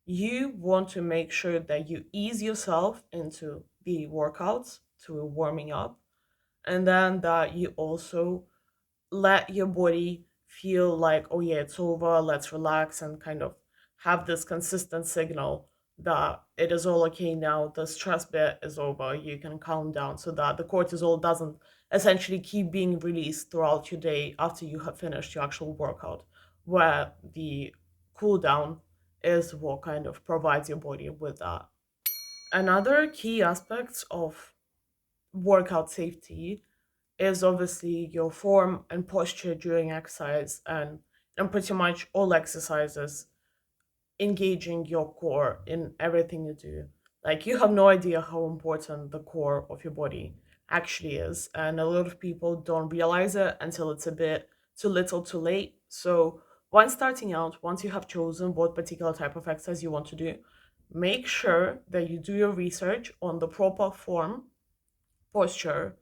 you want to make sure that you ease yourself into the workouts through warming up, and then that you also let your body feel like, oh yeah, it's over, let's relax, and kind of have this consistent signal that it is all okay now, the stress bit is over, you can calm down, so that the cortisol doesn't essentially keep being released throughout your day after you have finished your actual workout, where the cool down is what kind of provides your body with that. Another key aspect of workout safety is obviously your form and posture during exercise, and pretty much all exercises engaging your core in everything you do. Like you have no idea how important the core of your body actually is, and a lot of people don't realize it until it's a bit too little too late. So when starting out, once you have chosen what particular type of exercise you want to do, make sure that you do your research on the proper form, posture,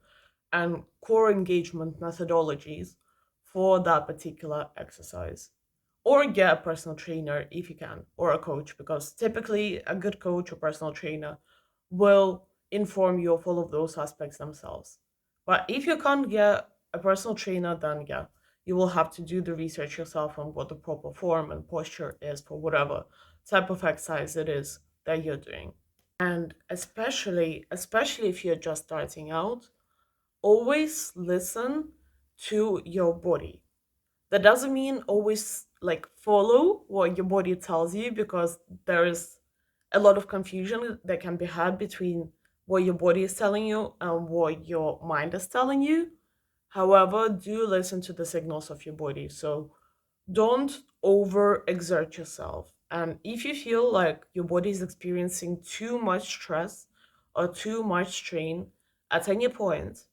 and core engagement methodologies for that particular exercise. Or get a personal trainer if you can, or a coach, because typically a good coach or personal trainer will inform you of all of those aspects themselves. But if you can't get a personal trainer, then yeah, you will have to do the research yourself on what the proper form and posture is for whatever type of exercise it is that you're doing. And especially if you're just starting out, always listen to your body. That doesn't mean always like follow what your body tells you, because there is a lot of confusion that can be had between what your body is telling you and what your mind is telling you. However, do listen to the signals of your body. So don't over exert yourself. And if you feel like your body is experiencing too much stress or too much strain at any point,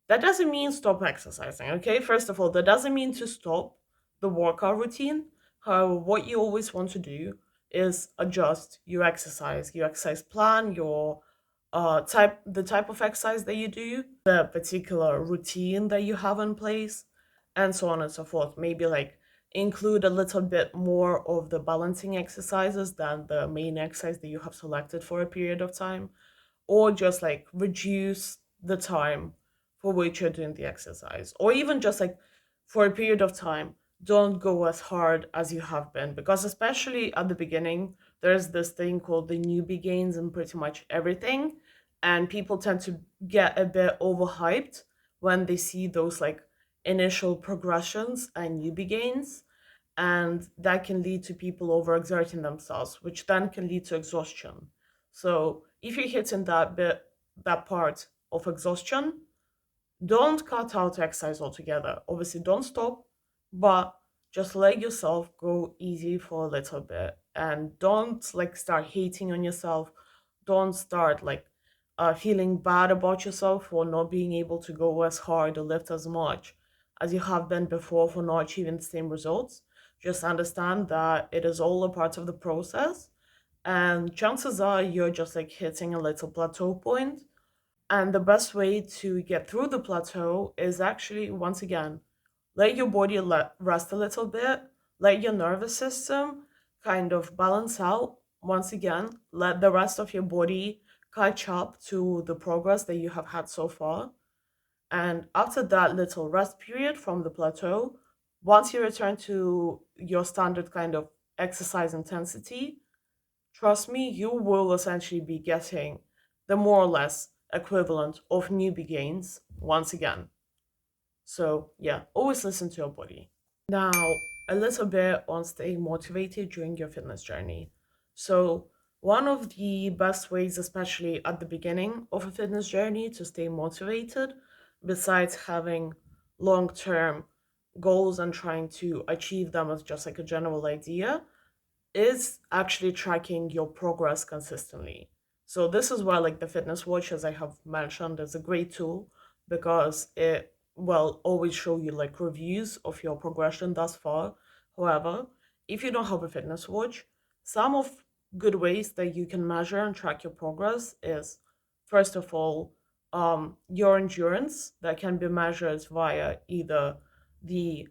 that doesn't mean stop exercising, okay? First of all, that doesn't mean to stop the workout routine. However, what you always want to do is adjust your exercise plan, your the type of exercise that you do, the particular routine that you have in place, and so on and so forth. Maybe like include a little bit more of the balancing exercises than the main exercise that you have selected for a period of time, or just like reduce the time for which you're doing the exercise, or even just like for a period of time, don't go as hard as you have been. Because, especially at the beginning, there's this thing called the newbie gains in pretty much everything. And people tend to get a bit overhyped when they see those like initial progressions and newbie gains, and that can lead to people overexerting themselves, which then can lead to exhaustion. So if you're hitting that part of exhaustion, don't cut out exercise altogether. Obviously, don't stop, but just let yourself go easy for a little bit, and don't like start hating on yourself. Don't start like feeling bad about yourself for not being able to go as hard or lift as much as you have been before for not achieving the same results. Just understand that it is all a part of the process, and chances are you're just like hitting a little plateau point, and the best way to get through the plateau is actually, once again, let your body rest a little bit, let your nervous system kind of balance out. Once again, let the rest of your body catch up to the progress that you have had so far. And after that little rest period from the plateau, once you return to your standard kind of exercise intensity, trust me, you will essentially be getting the more or less equivalent of newbie gains once again. So, yeah, always listen to your body. Now, a little bit on staying motivated during your fitness journey. So, one of the best ways, especially at the beginning of a fitness journey, to stay motivated, besides having long term goals and trying to achieve them as just like a general idea, is actually tracking your progress consistently. So this is where like the fitness watch, as I have mentioned, is a great tool because it will always show you like reviews of your progression thus far. However, if you don't have a fitness watch, some of good ways that you can measure and track your progress is, first of all, your endurance that can be measured via either the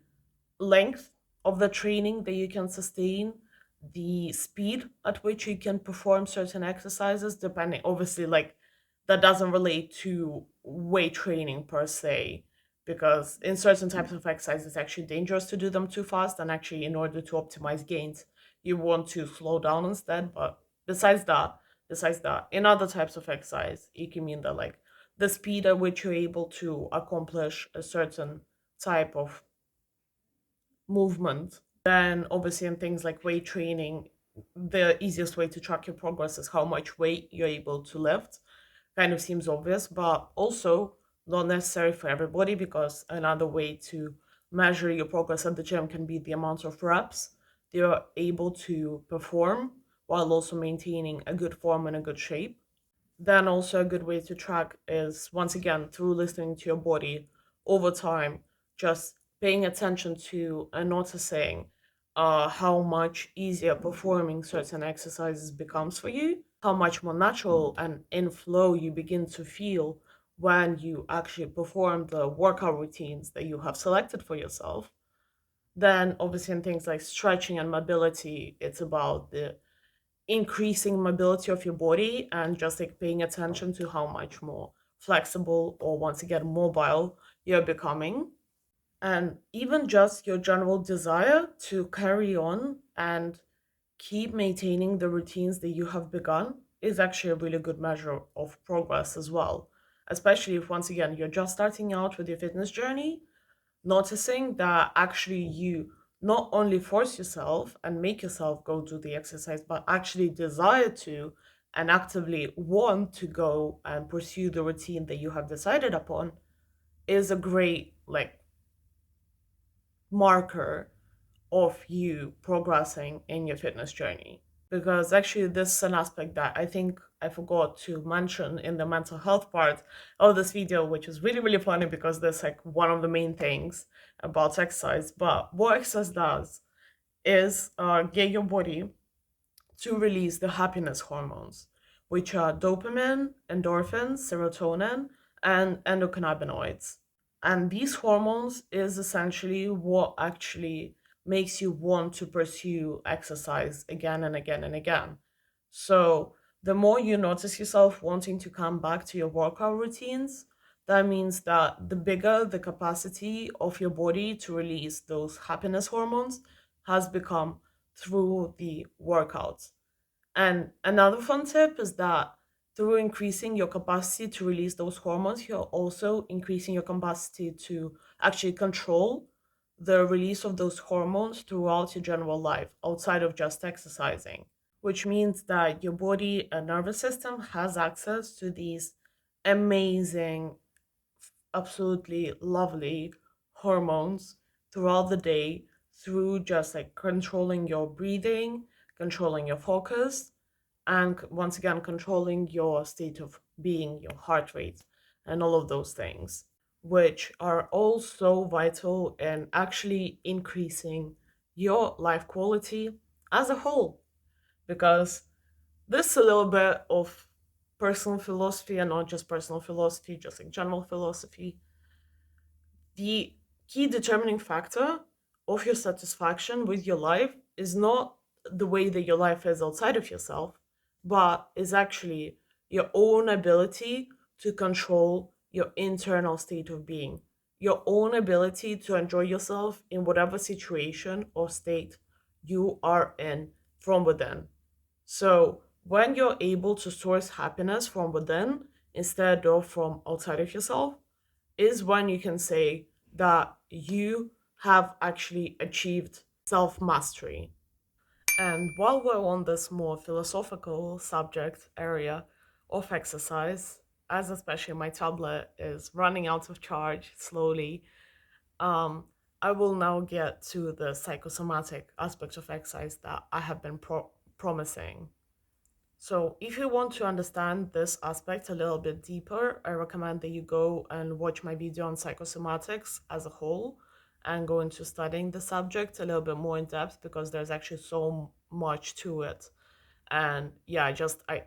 length of the training that you can sustain, the speed at which you can perform certain exercises, depending, obviously, like that doesn't relate to weight training per se, because in certain types of exercise, it's actually dangerous to do them too fast. And actually, in order to optimize gains, you want to slow down instead. But besides that, in other types of exercise, it can mean that like the speed at which you're able to accomplish a certain type of movement. Then, obviously, in things like weight training, the easiest way to track your progress is how much weight you're able to lift. Kind of seems obvious, but also not necessary for everybody, because another way to measure your progress at the gym can be the amount of reps you're able to perform while also maintaining a good form and a good shape. Then also a good way to track is, once again, through listening to your body over time, just paying attention to and noticing how much easier performing certain exercises becomes for you, how much more natural and in flow you begin to feel when you actually perform the workout routines that you have selected for yourself. Then obviously in things like stretching and mobility, it's about the increasing mobility of your body and just like paying attention to how much more flexible, or once again mobile, you're becoming. And even just your general desire to carry on and keep maintaining the routines that you have begun is actually a really good measure of progress as well, especially if, once again, you're just starting out with your fitness journey. Noticing that actually you not only force yourself and make yourself go do the exercise, but actually desire to and actively want to go and pursue the routine that you have decided upon, is a great like marker of you progressing in your fitness journey. Because actually, this is an aspect that I think I forgot to mention in the mental health part of this video, which is really, really funny because that's like one of the main things about exercise. But what exercise does is get your body to release the happiness hormones, which are dopamine, endorphins, serotonin, and endocannabinoids. And these hormones is essentially what actually makes you want to pursue exercise again and again and again. So, the more you notice yourself wanting to come back to your workout routines, that means that the bigger the capacity of your body to release those happiness hormones has become through the workouts. And another fun tip is that through increasing your capacity to release those hormones, you're also increasing your capacity to actually control the release of those hormones throughout your general life outside of just exercising, which means that your body and nervous system has access to these amazing, absolutely lovely hormones throughout the day through just like controlling your breathing, controlling your focus, and once again, controlling your state of being, your heart rate, and all of those things, which are all so vital in actually increasing your life quality as a whole. Because this is a little bit of personal philosophy, and not just personal philosophy, just like general philosophy. The key determining factor of your satisfaction with your life is not the way that your life is outside of yourself, but is actually your own ability to control your internal state of being, your own ability to enjoy yourself in whatever situation or state you are in from within. So, when you're able to source happiness from within instead of from outside of yourself, is when you can say that you have actually achieved self mastery. And while we're on this more philosophical subject area of exercise, as especially my tablet is running out of charge slowly, um, I will now get to the psychosomatic aspect of exercise that I have been promising. So, if you want to understand this aspect a little bit deeper, I recommend that you go and watch my video on psychosomatics as a whole and go into studying the subject a little bit more in depth because there's actually so much to it. And yeah,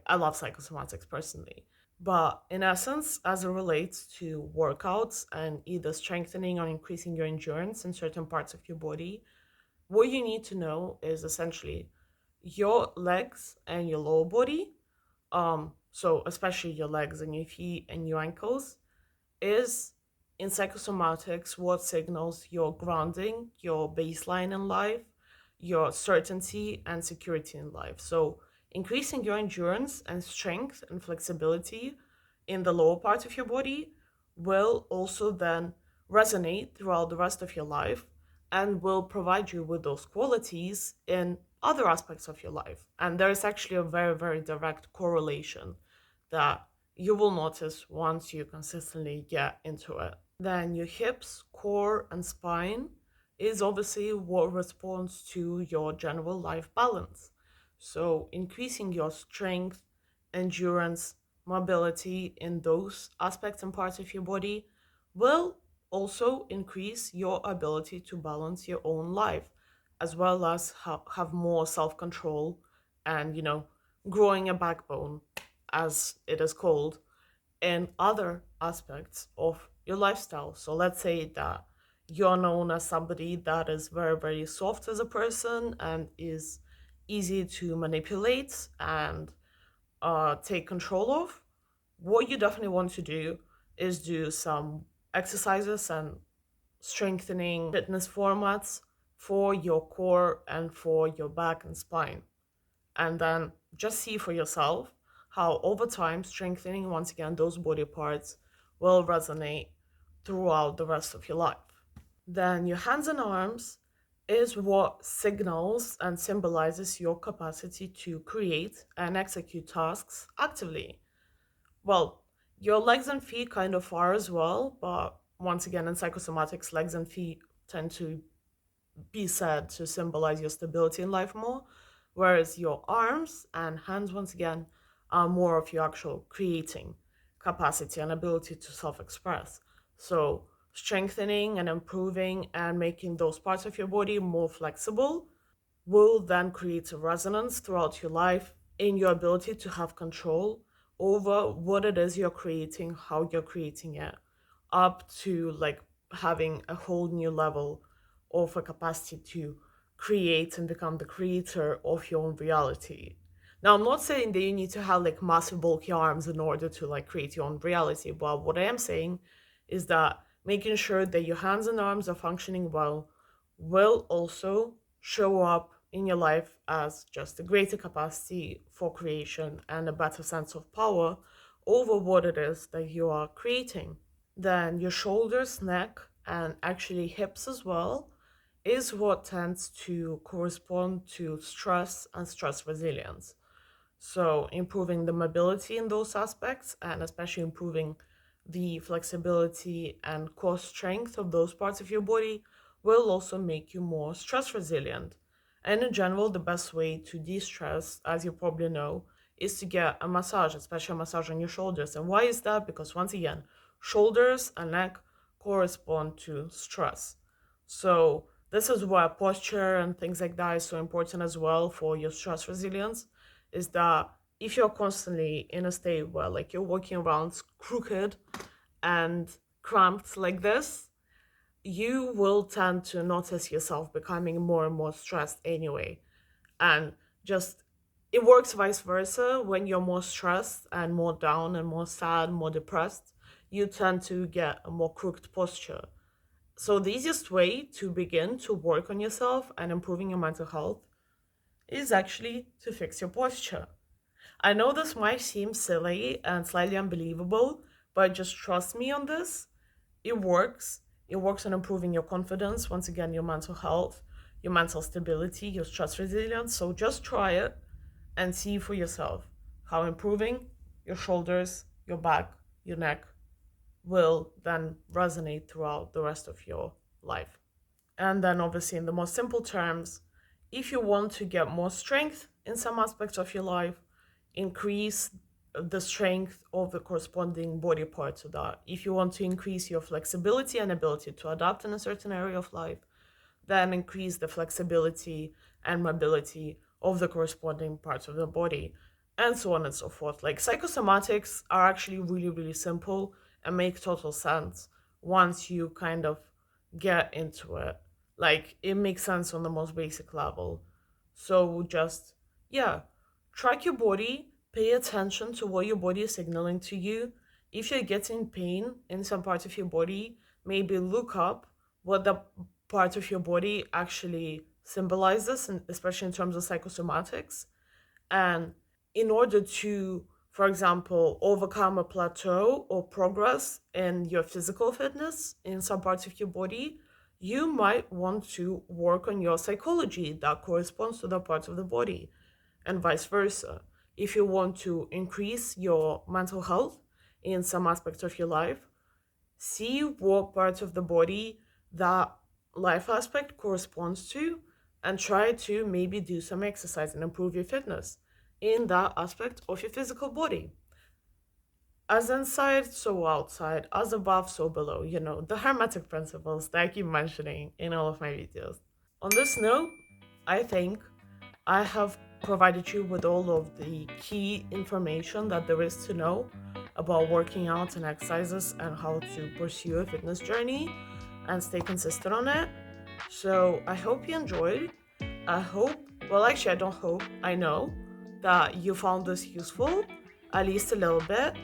I love psychosomatics personally. But in essence, as it relates to workouts and either strengthening or increasing your endurance in certain parts of your body, what you need to know is essentially your legs and your lower body, so especially your legs and your feet and your ankles, is in psychosomatics what signals your grounding, your baseline in life, your certainty and security in life. So increasing your endurance and strength and flexibility in the lower part of your body will also then resonate throughout the rest of your life and will provide you with those qualities in other aspects of your life. And there is actually a very, very direct correlation that you will notice once you consistently get into it. Then your hips, core, and spine is obviously what responds to your general life balance. So, increasing your strength, endurance, mobility in those aspects and parts of your body will also increase your ability to balance your own life, as well as have more self control and, growing a backbone, as it is called, in other aspects of your lifestyle. So let's say that you're known as somebody that is very, very soft as a person and is easy to manipulate and take control of. What you definitely want to do is do some exercises and strengthening fitness formats for your core and for your back and spine, and then just see for yourself how over time strengthening once again those body parts will resonate throughout the rest of your life. Then your hands and arms is what signals and symbolizes your capacity to create and execute tasks actively. Well, your legs and feet kind of are as well, but once again in psychosomatics, legs and feet tend to be said to symbolize your stability in life more, whereas your arms and hands, once again, are more of your actual creating capacity and ability to self express. So, strengthening and improving and making those parts of your body more flexible will then create a resonance throughout your life in your ability to have control over what it is you're creating, how you're creating it, up to like having a whole new level of a capacity to create and become the creator of your own reality. Now, I'm not saying that you need to have like massive bulky arms in order to like create your own reality, but what I am saying is that making sure that your hands and arms are functioning well will also show up in your life as just a greater capacity for creation and a better sense of power over what it is that you are creating. Then your shoulders, neck, and actually hips as well is what tends to correspond to stress and stress resilience. So, improving the mobility in those aspects, and especially improving the flexibility and core strength of those parts of your body, will also make you more stress resilient. And in general, the best way to de stress, as you probably know, is to get a massage, especially a massage on your shoulders. And why is that? Because once again, shoulders and neck correspond to stress. So, this is why posture and things like that is so important as well for your stress resilience, is that if you're constantly in a state where like you're walking around crooked and cramped like this, you will tend to notice yourself becoming more and more stressed anyway. And just it works vice versa. When you're more stressed and more down and more sad, more depressed, you tend to get a more crooked posture. So the easiest way to begin to work on yourself and improving your mental health is actually to fix your posture. I know this might seem silly and slightly unbelievable, but just trust me on this. It works. It works on improving your confidence, once again, your mental health, your mental stability, your stress resilience. So just try it and see for yourself how improving your shoulders, your back, your neck will then resonate throughout the rest of your life. And then, obviously, in the most simple terms, if you want to get more strength in some aspects of your life, increase the strength of the corresponding body part to that. If you want to increase your flexibility and ability to adapt in a certain area of life, then increase the flexibility and mobility of the corresponding parts of the body, and so on and so forth. Like psychosomatics are actually really, really simple and make total sense once you kind of get into it. Like it makes sense on the most basic level. So just, yeah, track your body, pay attention to what your body is signaling to you. If you're getting pain in some part of your body, maybe look up what the part of your body actually symbolizes, and especially in terms of psychosomatics. And in order to, for example, overcome a plateau or progress in your physical fitness in some parts of your body, you might want to work on your psychology that corresponds to the parts of the body, and vice versa. If you want to increase your mental health in some aspects of your life, see what parts of the body that life aspect corresponds to, and try to maybe do some exercise and improve your fitness in that aspect of your physical body. As inside, so outside, as above, so below, the hermetic principles that I keep mentioning in all of my videos. On this note, I think I have provided you with all of the key information that there is to know about working out and exercises and how to pursue a fitness journey and stay consistent on it. So I hope you enjoyed. I hope, well, actually, I don't hope, I know that you found this useful, at least a little bit.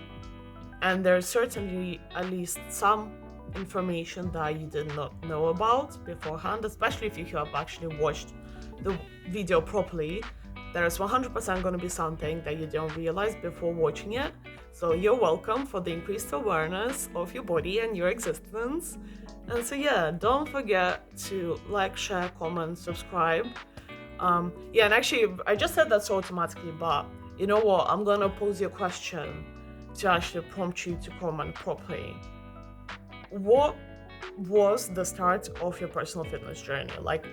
And there's certainly at least some information that you did not know about beforehand, especially if you have actually watched the video properly. There's 100% going to be something that you don't realize before watching it. So you're welcome for the increased awareness of your body and your existence. And so yeah, don't forget to like, share, comment, subscribe. Yeah, and actually, I just said that so automatically, but you know what? I'm gonna pose you a question to actually prompt you to comment properly. What was the start of your personal fitness journey? Like,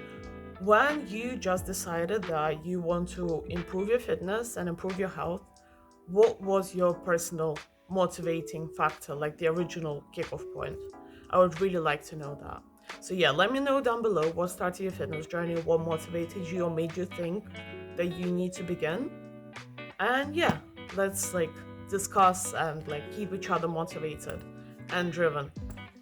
when you just decided that you want to improve your fitness and improve your health, what was your personal motivating factor, like the original kickoff point? I would really like to know that. So yeah, let me know down below what started your fitness journey, what motivated you or made you think that you need to begin. And yeah, let's discuss and keep each other motivated and driven.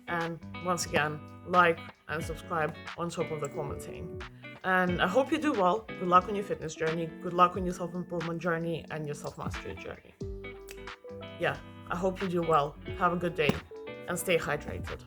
And once again, like and subscribe on top of the commenting. And I hope you do well. Good luck on your fitness journey. Good luck on your self-improvement journey and your self-mastery journey. Yeah, I hope you do well. Have a good day and stay hydrated.